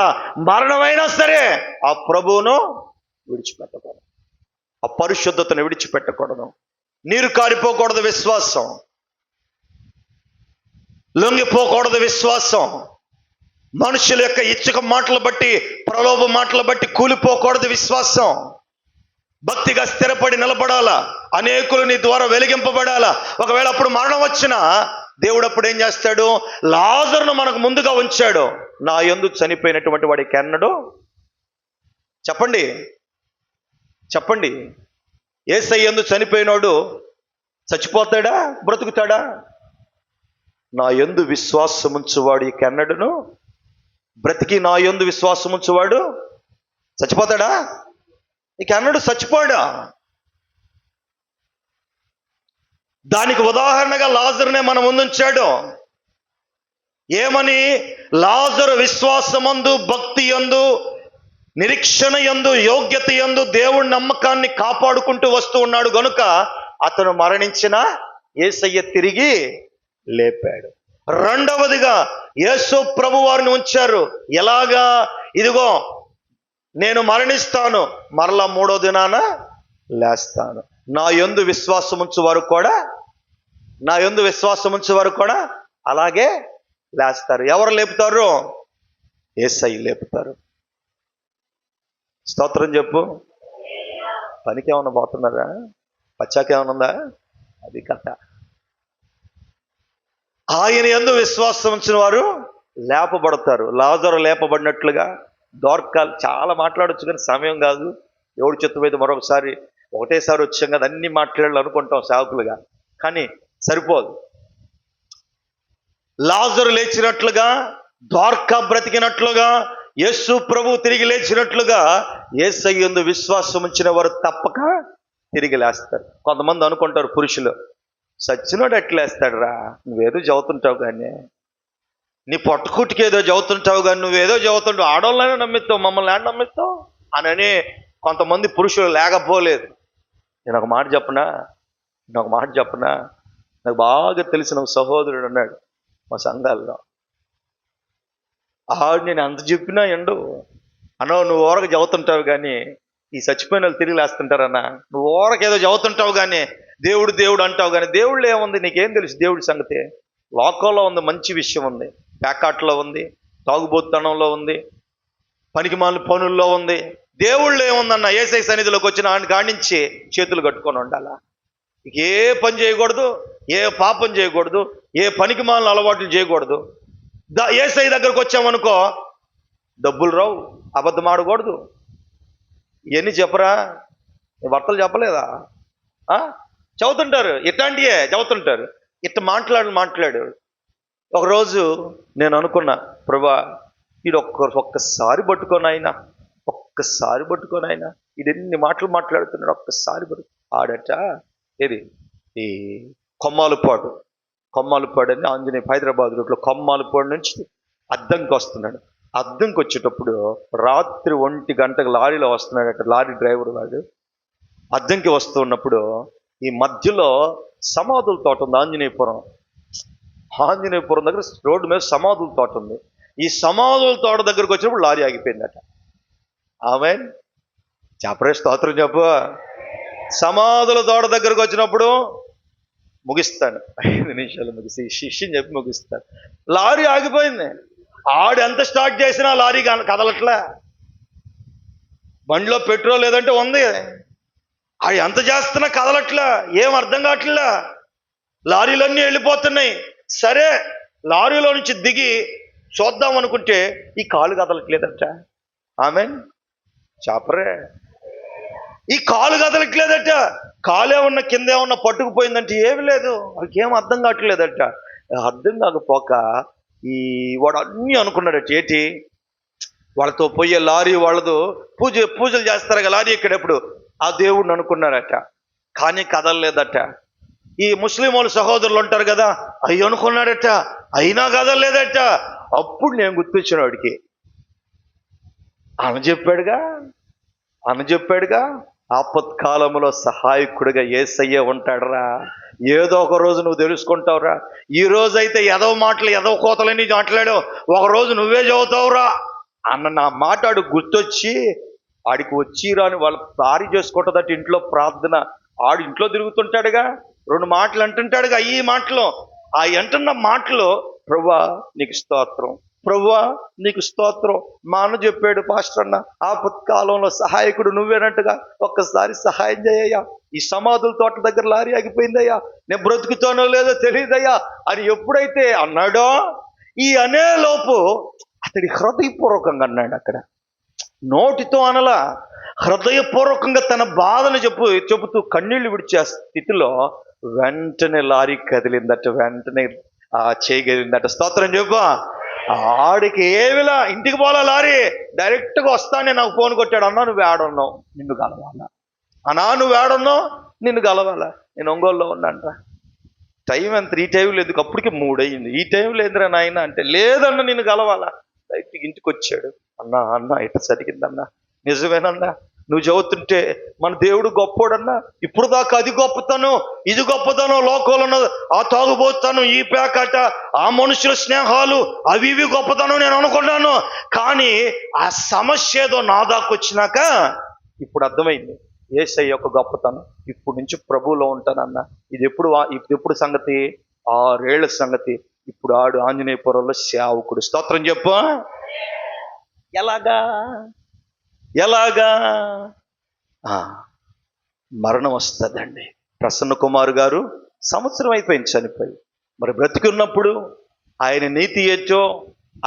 మరణమైనా సరే ఆ ప్రభువును విడిచిపెట్టకూడదు, ఆ పరిశుద్ధతను విడిచిపెట్టకూడదు. నీరు కారిపోకూడదు విశ్వాసం, లొంగిపోకూడదు విశ్వాసం. మనుషుల యొక్క ఇచ్చుక మాటలు బట్టి, ప్రలోభ మాటలు బట్టి కూలిపోకూడదు విశ్వాసం. భక్తిగా స్థిరపడి నిలబడాలా, అనేకులు నీ ద్వారా వెలిగింపబడాలా. ఒకవేళ అప్పుడు మరణం వచ్చినా దేవుడు అప్పుడు ఏం చేస్తాడు? లాజరును మనకు ముందుగా ఉంచాడు. నా యందు చనిపోయినటువంటి వాడికి ఎన్నడూ చెప్పండి యేసయ్య యందు చనిపోయినోడు చచ్చిపోతాడా, బ్రతుకుతాడా? నా యందు విశ్వాసముంచువాడు ఎన్నడూను బ్రతికి, నా యందు విశ్వాసముంచువాడు చచ్చిపోతాడా? ఎన్నడూ చచ్చిపోడా? దానికి ఉదాహరణగా లాజరునే మన ముందుంచాడు. ఏమని? లాజరు విశ్వాసమందు, భక్తి యందు, నిరీక్షణ యందు, యోగ్యత యందు దేవుడి నమ్మకాన్ని కాపాడుకుంటూ వస్తూ ఉన్నాడు గనుక అతను మరణించిన యేసయ్య తిరిగి లేపాడు. రెండవదిగా యేసు ప్రభు వారిని ఉంచారు. ఎలాగా? ఇదిగో నేను మరణిస్తాను, మరలా 3వ దినాన లేస్తాను. నా యందు విశ్వాసముంచు వారు కూడా అలాగే లేస్తారు. ఎవరు లేపుతారు? యేసయ్య లేపుతారు. స్తోత్రం చెప్పు. పనికి ఏమన్నా పోతున్నారా? పచ్చాకేమన్నా ఉందా? అది కథ. ఆయన యందు విశ్వాసం ఉంచిన వారు లేపబడతారు. లాజరు లేపబడినట్లుగా దోర్కాలు చాలా మాట్లాడొచ్చు కానీ సమయం కాదు. ఎవడు చెత్త మీద మరొకసారి ఒకటేసారి వచ్చాం కదా అన్ని మాట్లాడాలనుకుంటాం సేవకులుగా, కానీ సరిపోదు. లాజరు లేచినట్లుగా, దోర్కా బ్రతికినట్లుగా, యేసు ప్రభు తిరిగి లేచినట్లుగా యేసయ్య యందు విశ్వాసం ఉంచిన వారు తప్పక తిరిగి లేస్తారు. కొంతమంది అనుకుంటారు పురుషులు, సచ్చినోడు ఎట్లేస్తాడు రా, నువ్వేదో చదువుతుంటావు కానీ, నీ పొట్టకుటికి ఏదో చదువుతుంటావు కానీ నువ్వేదో చదువుతుంటావు, ఆడవాళ్ళైనా నమ్మిస్తావు, మమ్మల్ని ఏడ నమ్మిస్తావు అని కొంతమంది పురుషులు లేకపోలేదు. నేను ఒక మాట చెప్పనా, నాకు బాగా తెలిసిన ఒక సహోదరుడు అన్నాడు మా సంఘాల్లో. ఆడు నేను అంత చెప్పినా ఎండు అన్నో, నువ్వు ఊరక చదువుతుంటావు కానీ ఈ చచ్చిపోయిన వాళ్ళు తిరిగి లేస్తుంటారన్నా, నువ్వు ఊరక ఏదో చదువుతుంటావు కానీ దేవుడు దేవుడు అంటావు కానీ దేవుళ్ళు ఏముంది, నీకేం తెలుసు దేవుడి సంగతి? లోకంలో ఉంది, మంచి విషయం ఉంది, ప్యాకాట్లో ఉంది, తాగుబోతుతనంలో ఉంది, పనికిమాలిన పనుల్లో ఉంది. దేవుళ్ళు ఏముందన్న, యేసయ్య సన్నిధిలోకి వచ్చిన కానించి చేతులు కట్టుకొని ఉండాలా. ఏ పని చేయకూడదు, ఏ పాపం చేయకూడదు, ఏ పనికిమాలిన అలవాట్లు చేయకూడదు. యేసయ్య దగ్గరకు వచ్చామనుకో డబ్బులు రావు, అబద్ధం ఆడకూడదు. ఇవన్నీ చెప్పరా? భర్తలు చెప్పలేదా? చదువుతుంటారు, ఇట్లాంటివే చదువుతుంటారు. ఇట్లా మాట్లాడు. ఒకరోజు నేను అనుకున్నా, ప్రభా ఇది ఒక్కసారి పట్టుకోనైనా, ఇది ఎన్ని మాటలు మాట్లాడుతున్నాడు, ఒక్కసారి ఆడట. ఏది ఈ కొమ్మాలపాడు అని ఆంజనేయ హైదరాబాద్ రూట్లో కొమ్మాలపాడు నుంచి అద్దంకి వస్తున్నాడు. అద్దంకి వచ్చేటప్పుడు రాత్రి 1 గంటకు లారీలో వస్తున్నాడట. లారీ డ్రైవర్ వాడు అద్దంకి వస్తున్నప్పుడు ఈ మధ్యలో సమాధుల తోట ఉంది. ఆంజనేయపురం దగ్గర రోడ్డు మీద సమాధుల తోట ఉంది. ఈ సమాధుల తోట దగ్గరకు వచ్చినప్పుడు లారీ ఆగిపోయిందట. ఆమేన్, చెప్పరే స్తోత్రం చెప్పు. సమాధుల తోట దగ్గరకు వచ్చినప్పుడు ముగిస్తాను, 5 నిమిషాలు ముగిసి శిష్యం చెప్పి ముగిస్తాను. లారీ ఆగిపోయింది. ఆడు ఎంత స్టార్ట్ చేసినా లారీ కదలట్లే. బండిలో పెట్రోల్ లేదంటే ఉంది, ఆడు ఎంత చేస్తున్నా కదలట్లే. ఏం అర్థం కావట్లే, లారీలన్నీ వెళ్ళిపోతున్నాయి. సరే లారీలో నుంచి దిగి చూద్దాం అనుకుంటే ఈ కాలు కదలట్లేదట. ఆమేన్, చాపరే, ఈ కాలు కదలట్లేదట. కాలు ఏమన్నా కింద ఏమన్నా పట్టుకుపోయిందంటే ఏమి లేదు. వాళ్ళకేం అర్థం కావట్లేదట. అర్థం కాకపోక వాడు అన్నీ అనుకున్నాడట. ఏంటి, వాళ్ళతో పోయే లారీ వాళ్ళదు పూజలు చేస్తారు కదా లారీ ఎక్కడెప్పుడు, ఆ దేవుడిని అనుకున్నారట. కానీ కదలలేదట. ఈ ముస్లిం వాళ్ళు సహోదరులు ఉంటారు కదా, అవి అనుకున్నాడట, అయినా కదలలేదట. అప్పుడు నేను గుర్తొచ్చిన వాడికి, అన్న చెప్పాడుగా ఆపత్కాలంలో సహాయకుడిగా యేసయ్య ఉంటాడురా. ఏదో ఒక రోజు నువ్వు తెలుసుకుంటావురా. ఈ రోజైతే ఎదవ మాటలు, ఎదవ కోతలని మాట్లాడావు, ఒకరోజు నువ్వే చదువుతావురా అన్న నా మాట ఆడు గుర్తొచ్చి, ఆడికి వచ్చి రాని వాళ్ళ భారీ చేసుకుంటుందట ఇంట్లో ప్రార్థన. ఆడు ఇంట్లో తిరుగుతుంటాడుగా, 2 మాటలు అంటుంటాడుగా. ఈ మాటలు ఆ అంటున్న మాటలు, ప్రభువా నీకు స్తోత్రం, ప్రభువా నీకు స్తోత్రం. మా అన్న చెప్పాడు, పాస్టర్ అన్న ఆపత్కాలంలో సహాయకుడు నువ్వేనట్టుగా, ఒక్కసారి సహాయం చేయయ్యా, ఈ సమాధుల తోట దగ్గర లారీ ఆగిపోయిందయ్యా, నేను బ్రతుకుతానో లేదో తెలియదయ్యా అని ఎప్పుడైతే అన్నాడో, ఈ అనేలోపు అతడి హృదయపూర్వకంగా అన్నాడు. అక్కడ నోటితో అనలా, హృదయపూర్వకంగా తన బాధను చెబుతూ కన్నీళ్లు విడిచే స్థితిలో వెంటనే లారీ కదిలిందట, వెంటనే చేయగలిగిందట. స్తోత్రం చెప్పా. ఆడికి ఏమిలా ఇంటికి పోలా లారీ, డైరెక్ట్గా వస్తానే నాకు ఫోన్ కొట్టాడు, అన్నా నువ్వు ఏడున్నావు, నిన్ను కలవాలా, అన్నా నువ్వు ఏడున్నావు, నిన్ను కలవాలా. నేను ఒంగోలులో ఉన్నానరా. టైం ఎంత, ఈ టైంలో ఎందుకు, అప్పటికి 3 అయింది, ఈ టైంలో ఎందురా నాయన అంటే, లేదన్నా నిన్ను కలవాలా. డైరెక్ట్గా ఇంటికి వచ్చాడు. అన్నా ఇట్లా జరిగిందన్నా, నిజమేనన్నా, నువ్వు చదువుతుంటే మన దేవుడు గొప్పోడన్నా, ఇప్పుడు దాకా అది గొప్పతనం, ఇది గొప్పతనం, లోకంలో ఉన్న ఆ తాగుబోతాను, ఈ పేకాట, ఆ మనుషుల స్నేహాలు, అవి ఇవి గొప్పతనం నేను అనుకున్నాను. కానీ ఆ సమస్య ఏదో నా దాకా వచ్చినాక ఇప్పుడు అర్థమైంది యేసయ్య యొక్క గొప్పతనం. ఇప్పుడు నుంచి ప్రభువులో ఉంటానన్నా. ఇది ఎప్పుడు సంగతి, 6 ఏళ్ల సంగతి. ఇప్పుడు ఆడు ఆంజనేయపురంలో సేవకుడు. స్తోత్రం చెప్పు. ఎలాగా మరణం వస్తుందండి. ప్రసన్న కుమార్ గారు సంవత్సరం అయిపోయింది చనిపోయి. మరి బ్రతికున్నప్పుడు ఆయన నీతి ఏంటో,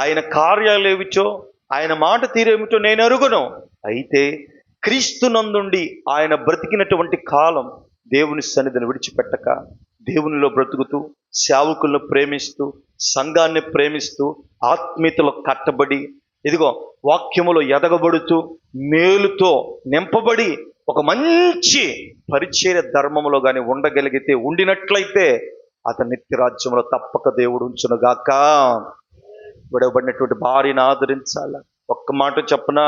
ఆయన కార్యాలు ఏమిటో, ఆయన మాట తీరేమిటో నేను ఎరుగును. అయితే క్రీస్తునందుండి ఆయన బ్రతికినటువంటి కాలం దేవుని సన్నిధిని విడిచిపెట్టక దేవునిలో బ్రతుకుతూ, సేవకులను ప్రేమిస్తూ, సంఘాన్ని ప్రేమిస్తూ, ఆత్మీయతలో కట్టబడి, ఇదిగో వాక్యములో ఎదగబడుతూ, మేలుతో నింపబడి ఒక మంచి పరిచర్య ధర్మములో కానీ ఉండగలిగితే, ఉండినట్లయితే అతని నిత్య రాజ్యంలో తప్పక దేవుడు ఉంచునుగాక. విడవబడినటువంటి భార్యను ఆదరించాల. ఒక్క మాట చెప్పన,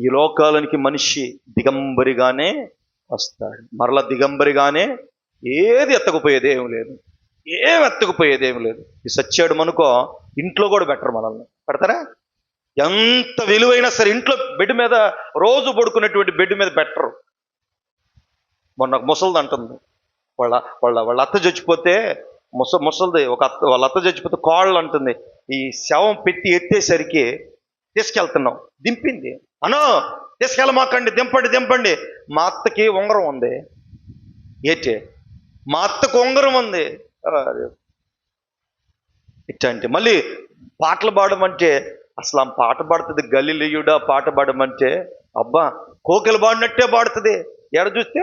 ఈ లోకాలనికి మనిషి దిగంబరిగానే వస్తాడు, మరలా దిగంబరిగానే ఏది ఎత్తకపోయేది ఏమి లేదు, ఏం ఎత్తకపోయేది ఏమి లేదు. ఈ సచ్చాడు మనకో ఇంట్లో కూడా బెటర్, మనల్ని పెడతారా? ఎంత విలువైనా సరే ఇంట్లో బెడ్ మీద రోజు పడుకునేటువంటి బెడ్ మీద బెటరు. మొన్న ముసలిది అంటుంది, వాళ్ళ వాళ్ళ వాళ్ళ అత్త చచ్చిపోతే, ముసలిది ఒక అత్త, వాళ్ళ అత్త చచ్చిపోతే కోళ్ళు అంటుంది, ఈ శవం పెట్టి ఎత్తేసరికి తీసుకెళ్తున్నాం, దింపింది. అనో తీసుకెళ్ళమాకండి, దింపండి. మా అత్తకి ఉంగరం ఉంది, ఏటే మా అత్తకు ఉంగరం ఉంది. ఇట్లాంటి మళ్ళీ పాటలు పాడమంటే, అసలు ఆ పాట పాడుతుంది గలిలీయుడా, పాట పాడమంటే అబ్బా కోకిలు పాడినట్టే పాడుతుంది. ఎడ చూస్తే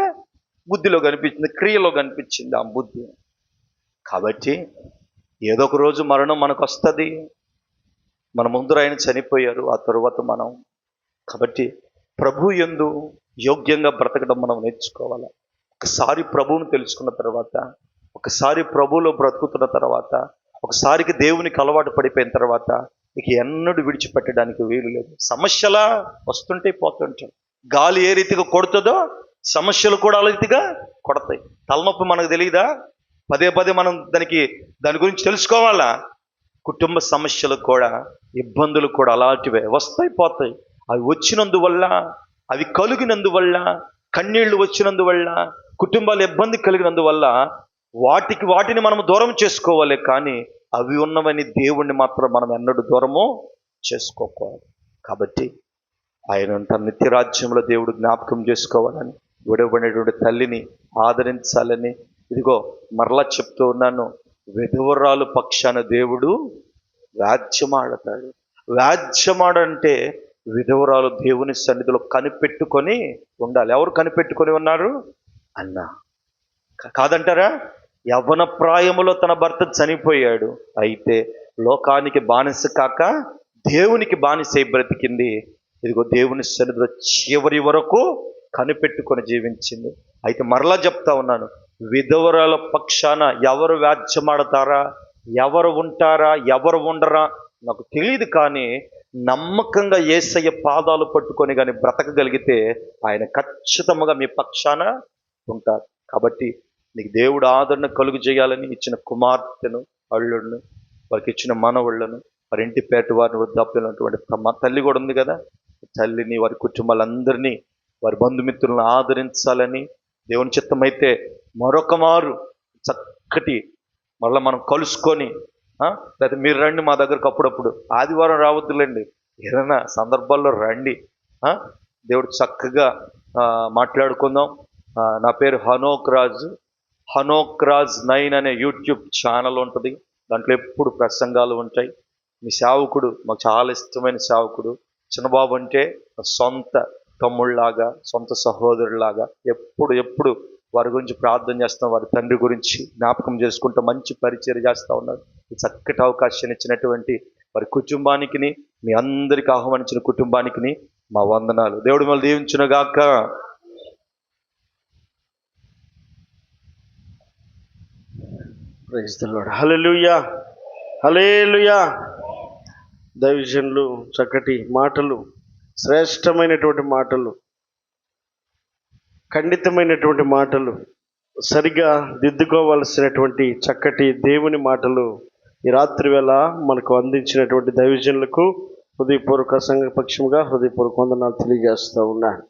బుద్ధిలో కనిపించింది, క్రియలో కనిపించింది ఆ బుద్ధి. కాబట్టి ఏదో ఒక రోజు మరణం మనకు వస్తుంది. మన ముందర ఆయన చనిపోయారు, ఆ తరువాత మనం. కాబట్టి ప్రభు యందు యోగ్యంగా బ్రతకడం మనం నేర్చుకోవాలి. ఒకసారి ప్రభువును తెలుసుకున్న తర్వాత, ఒకసారి ప్రభువులో బ్రతుకుతున్న తర్వాత, ఒకసారికి దేవునికి అలవాటు పడిపోయిన తర్వాత ఇక ఎన్నడూ విడిచిపెట్టడానికి వీలు లేదు. సమస్యలా వస్తుంటే పోతుంటాయి. గాలి ఏ రీతిగా కొడుతుందో సమస్యలు కూడా అలా రీతిగా కొడతాయి. తలనొప్పి మనకు తెలియదా? పదే మనం దాని గురించి తెలుసుకోవాలా. కుటుంబ సమస్యలు కూడా, ఇబ్బందులు కూడా అలాంటివే వస్తాయి, పోతాయి. అవి వచ్చినందువల్ల, అవి కలిగినందువల్ల, కన్నీళ్లు వచ్చినందువల్ల, కుటుంబాలు ఇబ్బంది కలిగినందువల్ల వాటిని మనం దూరం చేసుకోవాలి. కానీ అవి ఉన్నవని దేవుణ్ణి మాత్రం మనం ఎన్నడూ దూరము చేసుకోకూడదు. కాబట్టి ఆయన తన నిత్య రాజ్యంలో దేవుడు జ్ఞాపకం చేసుకోవాలని, విడవబడినటువంటి తల్లిని ఆదరించాలని, ఇదిగో మరలా చెప్తూ ఉన్నాను, విధవరాలు పక్షాన దేవుడు వ్యాజ్యమాడతాడు. వ్యాజ్యమాడంటే విధవరాలు దేవుని సన్నిధిలో కనిపెట్టుకొని ఉండాలి. ఎవరు కనిపెట్టుకొని ఉన్నారు? అన్న కాదంటారా? యవ్వన ప్రాయములో తన భర్త చనిపోయాడు, అయితే లోకానికి బానిస కాక దేవునికి బానిసై బ్రతికింది. ఇదిగో దేవుని సన్నిధిలో చివరి వరకు కనిపెట్టుకొని జీవించింది. అయితే మరలా చెప్తా ఉన్నాను, విధవరాల పక్షాన ఎవరు వ్యాజ్యమాడతారా, ఎవరు ఉంటారా, ఎవరు ఉండరా నాకు తెలియదు. కానీ నమ్మకంగా యేసయ్య పాదాలు పట్టుకొని కానీ బ్రతకగలిగితే ఆయన ఖచ్చితంగా మీ పక్షాన ఉంటారు. కాబట్టి నీకు దేవుడు ఆదరణ కలుగు చేయాలని ఇచ్చిన కుమార్తెను, అల్లుడును, వారికి ఇచ్చిన మనవళ్ళను, వారి ఇంటి పేట వారిని, వృద్ధాప్యులైనటువంటి మా తల్లి కూడా ఉంది కదా, తల్లిని, వారి కుటుంబాలందరినీ, వారి బంధుమిత్రులను ఆదరించాలని దేవుని చిత్తమైతే మరొక మారు చక్కటి మళ్ళీ మనం కలుసుకొని, లేకపోతే మీరు రండి మా దగ్గరకు అప్పుడప్పుడు. ఆదివారం రావద్దులేండి, ఏదైనా సందర్భాల్లో రండి. దేవుడు చక్కగా మాట్లాడుకుందాం. నా పేరు హనోక్ రాజ్ 9 అనే యూట్యూబ్ ఛానల్ ఉంటుంది. దాంట్లో ఎప్పుడు ప్రసంగాలు ఉంటాయి. మీ సేవకుడు మాకు చాలా ఇష్టమైన సేవకుడు. చిన్నబాబు అంటే సొంత తమ్ముళ్ళలాగా, సొంత సహోదరులాగా ఎప్పుడు వారి గురించి ప్రార్థన చేస్తాం, వారి తండ్రి గురించి జ్ఞాపకం చేసుకుంటూ మంచి పరిచయం చేస్తూ ఉన్నారు. ఈ చక్కటి అవకాశాన్ని ఇచ్చినటువంటి వారి కుటుంబానికి, మీ అందరికీ ఆహ్వానించిన కుటుంబానికి మా వందనాలు. దేవుడు మళ్ళీ దీవించునుగాక. Praise the Lord. Hallelujah, hallelujah. దైవజనులు చక్కటి మాటలు, శ్రేష్టమైనటువంటి మాటలు, ఖండితమైనటువంటి మాటలు, సరిగా దిద్దుకోవలసినటువంటి చక్కటి దేవుని మాటలు ఈ రాత్రి వేళ మనకు అందించినటువంటి దైవజనులకు హృదయపూర్వక సంఘ పక్షముగా హృదయపూర్వక వందనాలు తెలియజేస్తూ ఉన్నాను.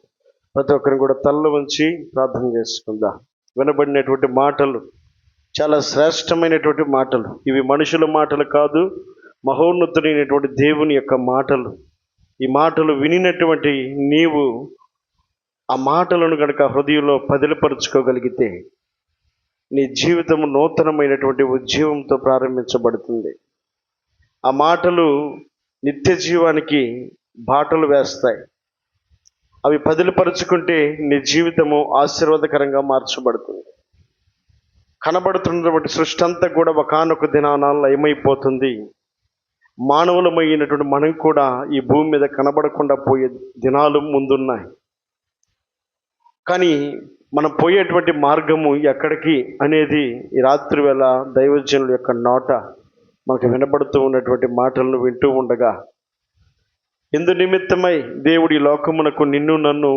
ప్రతి ఒక్కరిని కూడా తలలు వంచి ప్రార్థన చేసుకుందాం. వినబడినటువంటి మాటలు చాలా శ్రేష్టమైనటువంటి మాటలు. ఇవి మనుషుల మాటలు కాదు, మహోన్నతుడైనటువంటి దేవుని యొక్క మాటలు. ఈ మాటలు వినినటువంటి నీవు ఆ మాటలను కనుక హృదయంలో పదిలపరుచుకోగలిగితే నీ జీవితం నూతనమైనటువంటి ఉజ్జీవంతో ప్రారంభించబడుతుంది. ఆ మాటలు నిత్య జీవానికి బాటలు వేస్తాయి. అవి పదిలపరుచుకుంటే నీ జీవితము ఆశీర్వాదకరంగా మార్చబడుతుంది. కనబడుతున్నటువంటి సృష్టి అంతా కూడా ఒకానొక దినాన లయమైపోతుంది. మానవులమైనటువంటి మనం కూడా ఈ భూమి మీద కనబడకుండా పోయే దినాలు ముందున్నాయి. కానీ మనం పోయేటువంటి మార్గము ఎక్కడికి అనేది ఈ రాత్రి వేళ దైవజనుల యొక్క నోట మనకు వినబడుతూ ఉన్నటువంటి మాటలను వింటూ ఉండగా, ఎందు నిమిత్తమై దేవుడి లోకమునకు నిన్ను నన్ను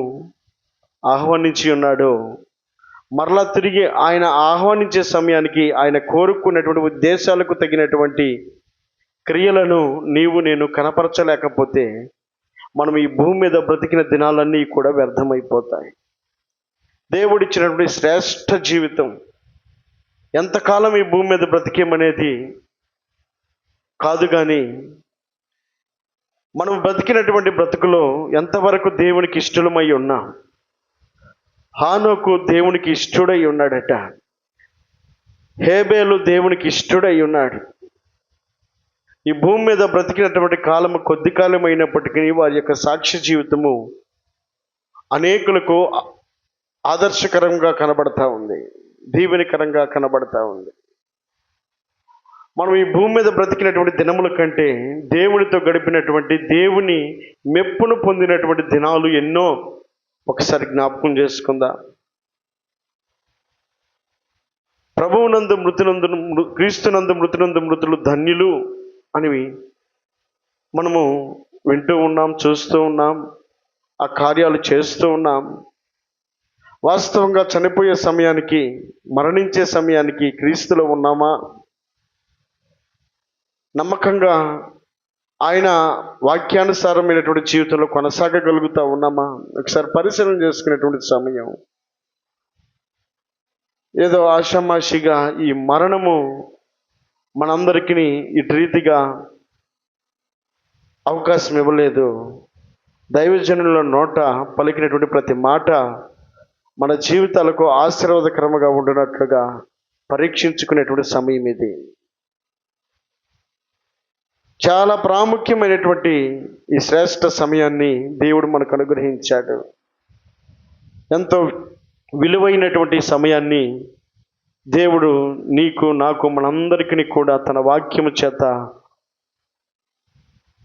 ఆహ్వానించి ఉన్నాడో, మరలా తిరిగి ఆయన ఆహ్వానించే సమయానికి ఆయన కోరుకున్నటువంటి ఉద్దేశాలకు తగినటువంటి క్రియలను నీవు నేను కనపరచలేకపోతే మనం ఈ భూమి మీద బ్రతికిన దినాలన్నీ కూడా వ్యర్థమైపోతాయి. దేవుడిచ్చినటువంటి శ్రేష్ఠ జీవితం ఎంతకాలం ఈ భూమి మీద బ్రతికేమనేది కాదు, కానీ మనం బ్రతికినటువంటి బ్రతుకులో ఎంతవరకు దేవునికి ఇష్టలమై ఉన్నాం. హానోకు దేవునికి ఇష్టడై ఉన్నాడట. హేబేలు దేవునికి ఇష్టడై ఉన్నాడు. ఈ భూమి మీద బ్రతికినటువంటి కాలము కొద్ది కాలం అయినప్పటికీ వారి యొక్క సాక్ష్య జీవితము అనేకులకు ఆదర్శకరంగా కనబడతా ఉంది, దీవెనకరంగా కనబడతా ఉంది. మనం ఈ భూమి మీద బ్రతికినటువంటి దినముల కంటే దేవునితో గడిపినటువంటి, దేవుని మెప్పును పొందినటువంటి దినాలు ఎన్నో ఒకసారి జ్ఞాపకం చేసుకుందాం. ప్రభువునందు మృతునందు క్రీస్తునందు మృతులు ధన్యులు అని మనము వింటూ ఉన్నాం, చూస్తూ ఉన్నాం, ఆ కార్యాలు చేస్తూ ఉన్నాం. వాస్తవంగా చనిపోయే సమయానికి, మరణించే సమయానికి క్రీస్తులో ఉన్నామా? నమ్మకంగా ఆయన వాక్యానుసారమైనటువంటి జీవితంలో కొనసాగగలుగుతూ ఉన్నామా? ఒకసారి పరిశీలన చేసుకునేటువంటి సమయం. ఏదో ఆషామాషిగా ఈ మరణము మనందరికీ ఇటు రీతిగా అవకాశం ఇవ్వలేదు. దైవజనుల నోట పలికినటువంటి ప్రతి మాట మన జీవితాలకు ఆశీర్వాదకరంగా ఉండినట్లుగా పరీక్షించుకునేటువంటి సమయం ఇది. చాలా ప్రాముఖ్యమైనటువంటి ఈ శ్రేష్ఠ సమయాన్ని దేవుడు మనకు అనుగ్రహించాడు. ఎంతో విలువైనటువంటి సమయాన్ని దేవుడు నీకు, నాకు, మనందరికీ కూడా తన వాక్యము చేత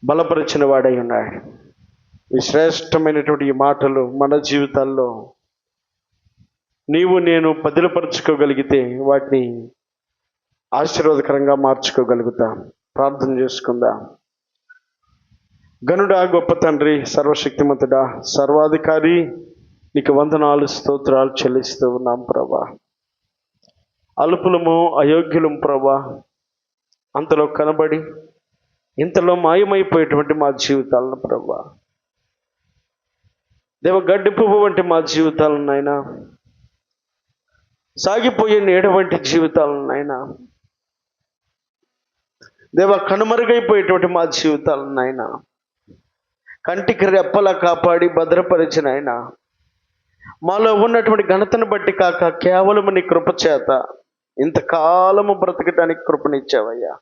బలపరిచిన వాడై ఉన్నాడు. ఈ శ్రేష్టమైనటువంటి ఈ మాటలు మన జీవితాల్లో నీవు నేను పదిలపరుచుకోగలిగితే వాటిని ఆశీర్వాదకరంగా మార్చుకోగలుగుతాం. ప్రార్థన చేసుకుందాం. గనుడా, గొప్ప తండ్రి, సర్వశక్తిమంతుడా, సర్వాధికారి, నీకు వందనాలు, స్తోత్రాలు చెల్లిస్తూ ఉన్నాం ప్రభా. అల్పులము, అయోగ్యులము ప్రభా, అంతలో కనబడి ఇంతలో మాయమైపోయేటువంటి మా జీవితాలను ప్రభా, దేవ గడ్డి పువ్వు వంటి మా జీవితాలను నాయనా, సాగిపోయే నీడ వంటి జీవితాలను నాయనా, దేవ కనుమరుగైపోయేటువంటి మా జీవితాలను నాయనా, కంటికి రెప్పలా కాపాడి భద్రపరిచిన ఆయన, మాలో ఉన్నటువంటి ఘనతను బట్టి కాక కేవలం నీ కృప చేత ఇంతకాలము బ్రతకటానికి కృపనిచ్చావయ్యా.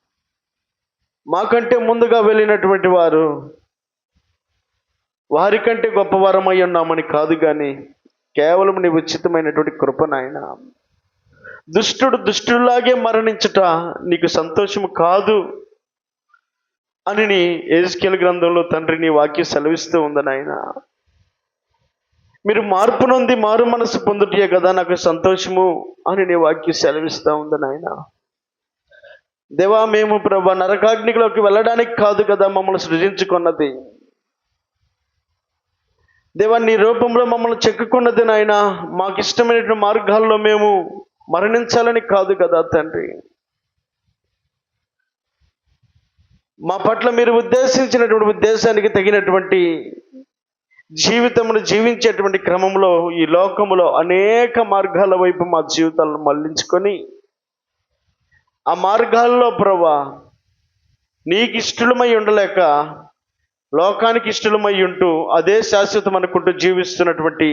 మాకంటే ముందుగా వెళ్ళినటువంటి వారు వారికంటే గొప్పవారమై ఉన్నామని కాదు, కానీ కేవలం నీ ఉచితమైనటువంటి కృప నాయన. దుష్టుడు దుష్టులాగే మరణించుట నీకు సంతోషము కాదు అని నీ యెహెజ్కేలు గ్రంథంలో తండ్రి నీ వాక్యం సెలవిస్తూ ఉంది నాయన. మీరు మార్పు నొంది మారు మనసు పొందుటే కదా నాకు సంతోషము అని నీ వాక్యం సెలవిస్తూ ఉంది నాయన. దేవా, మేము ప్రభా నరకాగ్నిలోకి వెళ్ళడానికి కాదు కదా మమ్మల్ని సృజించుకున్నది. దేవా, నీ రూపంలో మమ్మల్ని చెక్కుకున్నది నాయన. మాకు ఇష్టమైనటువంటి మార్గాల్లో మేము మరణించాలని కాదు కదా తండ్రి. మా పట్ల మీరు ఉద్దేశించినటువంటి ఉద్దేశానికి తగినటువంటి జీవితమును జీవించేటువంటి క్రమంలో ఈ లోకములో అనేక మార్గాల వైపు మా జీవితాలను మళ్లించుకొని, ఆ మార్గాల్లో ప్రభా నీకు ఇష్టలమై ఉండలేక లోకానికి ఇష్టలమై ఉంటూ అదే శాశ్వతం అనుకుంటూ జీవిస్తున్నటువంటి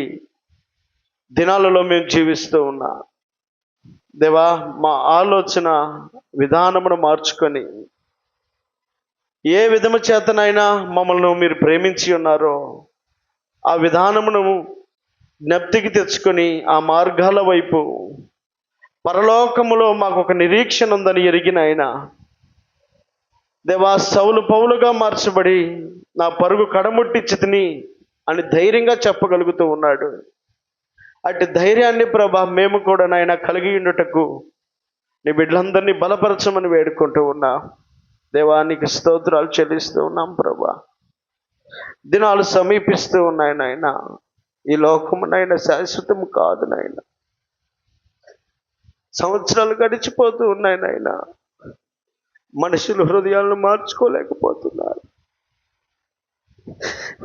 దినాలలో మేము జీవిస్తూ ఉన్నా. దేవా, మా ఆలోచన విధానమును మార్చుకొని ఏ విధము చేతనైనా మమ్మల్ని మీరు ప్రేమించి ఉన్నారో ఆ విధానమును జ్ఞప్తికి తెచ్చుకొని ఆ మార్గాల వైపు పరలోకములో మాకు ఒక నిరీక్షణ ఉందని ఎరిగిన ఆయన దేవా సౌలు పౌలుగా మార్చబడి నా పరుగు కడముట్టించితిని అని ధైర్యంగా చెప్పగలుగుతూ ఉన్నాడు. అటు ధైర్యాన్ని ప్రభా మేము కూడా నాయన కలిగి ఉండుటకు నీ బిడ్డలందరినీ బలపరచమని వేడుకుంటూ ఉన్నా. దేవానికి స్తోత్రాలు చెల్లిస్తూ ఉన్నాం ప్రభా. దినాలు సమీపిస్తూ ఉన్నాయి నాయన. ఈ లోకము నాయన శాశ్వతం కాదు నాయన. సంవత్సరాలు గడిచిపోతూ ఉన్నాయి నాయన. మనుషులు హృదయాలను మార్చుకోలేకపోతున్నారు.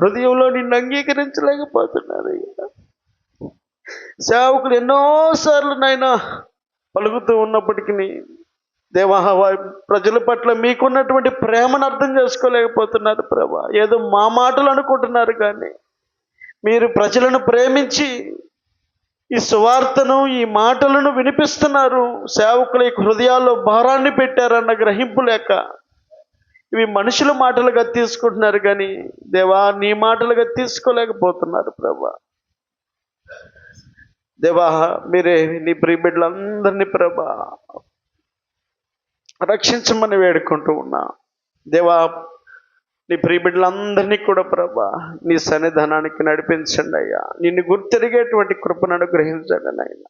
హృదయంలో నిన్ను అంగీకరించలేకపోతున్నారు. సేవకులు ఎన్నోసార్లు నాయన పలుకుతూ ఉన్నప్పటికీ దేవా ప్రజల పట్ల మీకున్నటువంటి ప్రేమను అర్థం చేసుకోలేకపోతున్నారు ప్రభా. ఏదో మా మాటలు అనుకుంటున్నారు కానీ మీరు ప్రజలను ప్రేమించి ఈ సువార్తను ఈ మాటలను వినిపిస్తున్నారు. సేవకుల హృదయాల్లో భారాన్ని పెట్టారన్న గ్రహింపు లేక ఇవి మనుషుల మాటలుగా తీసుకుంటున్నారు కానీ దేవా నీ మాటలుగా తీసుకోలేకపోతున్నారు ప్రభా. దేవా మీరే నీ ప్రియ బిడ్డలందరినీ ప్రభా రక్షించమని వేడుకుంటూ ఉన్నా. దేవా నీ ప్రియ బిడ్డలందరినీ కూడా ప్రభా నీ సన్నిధానానికి నడిపించండి అయ్యా. నిన్ను గుర్తెరిగేటువంటి కృపను అనుగ్రహించండి నాయన.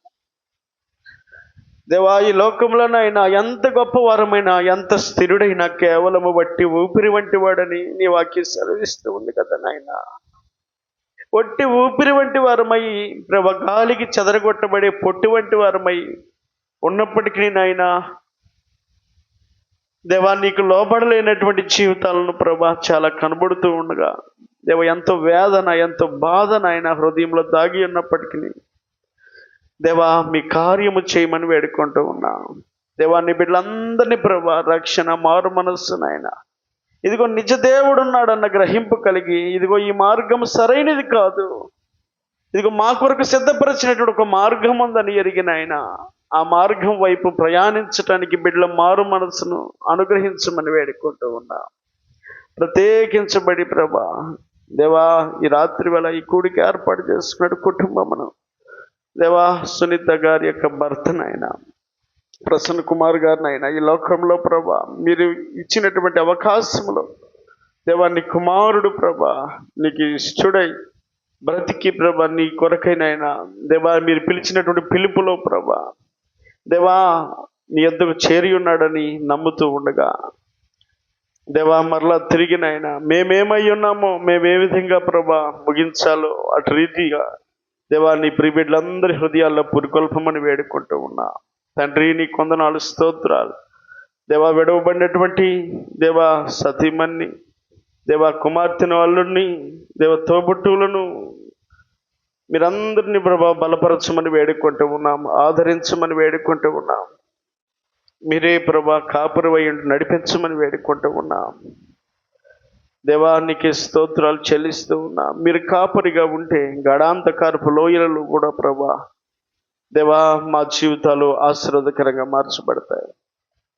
దేవా ఈ లోకంలోనైనా ఎంత గొప్పవారమైనా ఎంత స్థిరుడైనా కేవలము బట్టి ఊపిరి వంటి వాడని నీ వాక్యం సెలవిస్తూ ఉంది కదా నాయన. ఒట్టి ఊపిరి వంటి వారమై ప్రభా గాలికి చెదరగొట్టబడే పొట్టి వంటి వారమై ఉన్నప్పటికీ నాయన దేవా నీకు లోబడలేనటువంటి జీవితాలను ప్రభా చాలా కనబడుతూ ఉండగా దేవా ఎంతో వేదన ఎంతో బాధ నాయన హృదయంలో దాగి ఉన్నప్పటికీ దేవా మీ కార్యము చేయమని వేడుకుంటూ ఉన్నా. దేవా నీ బిడ్డలందరినీ ప్రభా రక్షణ మారు మనస్సు నాయన ఇదిగో నిజ దేవుడు ఉన్నాడన్న గ్రహింపు కలిగి ఇదిగో ఈ మార్గం సరైనది కాదు, ఇదిగో మా కొరకు సిద్ధపరిచినటువంటి ఒక మార్గం ఉందని ఎరిగిన ఆయన ఆ మార్గం వైపు ప్రయాణించటానికి బిడ్డల మారు మనసును అనుగ్రహించమని వేడుకుంటూ ఉన్నా. ప్రత్యేకించబడి ప్రభా దేవా ఈ రాత్రి వేళ ఈ కూడికి ఏర్పాటు చేసుకున్నాడు కుటుంబమును దేవా సునీత గారి యొక్క భర్తనైనా ప్రసన్న కుమార్ గారినైనా ఈ లోకంలో ప్రభా మీరు ఇచ్చినటువంటి అవకాశంలో దేవా నీ కుమారుడు ప్రభా నీకు ఇష్టడై బ్రతికి ప్రభా నీ కొరకైనా దేవా మీరు పిలిచినటువంటి పిలుపులో ప్రభా దేవా నీ యొద్దకు చేరి ఉన్నాడని నమ్ముతూ ఉండగా దేవా మరలా తిరిగినైనా మేమేమై ఉన్నామో మేమే విధంగా ప్రభా ముగించాలో అటు రీతిగా దేవా నీ ప్రిబిడ్లందరి హృదయాల్లో పురికొల్పమని వేడుకుంటూ ఉన్నా. తండ్రి నీ కొందనాలు స్తోత్రాలు. దేవా విడవబడినటువంటి దేవా సతీమణ్ణి దేవా కుమార్తెను అల్లుడిని దేవ తోబుట్టువులను మీరందరినీ ప్రభా బలపరచమని వేడుకుంటూ ఉన్నాం. ఆదరించమని వేడుకుంటూ ఉన్నాం. మీరే ప్రభా కాపురవై నడిపించమని వేడుకుంటూ ఉన్నాం. దేవానికి స్తోత్రాలు చెల్లిస్తూ ఉన్నా. మీరు కాపరిగా ఉంటే గడాంధకారపు లోయలలో కూడా ప్రభా దేవా మా జీవితాలు ఆశీర్వాదకరంగా మార్చబడతాయి.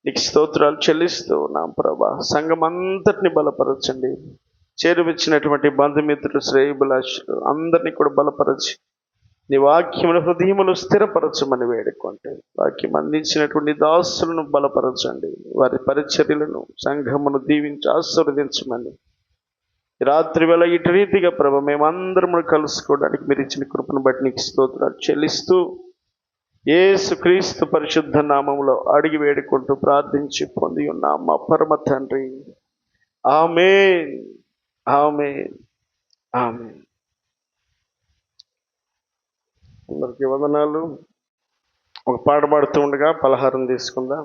నీకు స్తోత్రాలు చెల్లిస్తూ ఉన్నాం ప్రభా. సంఘం అంతటిని బలపరచండి. చేరువిచ్చినటువంటి బంధుమిత్రులు శ్రేయభిలాషులు అందరినీ కూడా బలపరచి నీ వాక్యముల హృదయములు స్థిరపరచమని వేడుకుంటే వాక్యం అందించినటువంటి దాసులను బలపరచండి. వారి పరిచర్యలను సంఘమును దీవించి ఆశీర్వదించమని రాత్రి వేళ ఇటు రీతిగా ప్రభా మేమందరము కలుసుకోవడానికి మీరు ఇచ్చిన కృపను బట్టి నీకు స్తోత్రాలు చెల్లిస్తూ యేసుక్రీస్తు పరిశుద్ధ నామములో అడిగి వేడుకుంటూ ప్రార్థించి పొంది ఉన్నాం మా పరమ తండ్రి. ఆమేన్, ఆమేన్, ఆమేన్. అందరికీ వందనాలు. ఒక పాట పాడుతూ ఉండగా పలహారం తీసుకుందాం.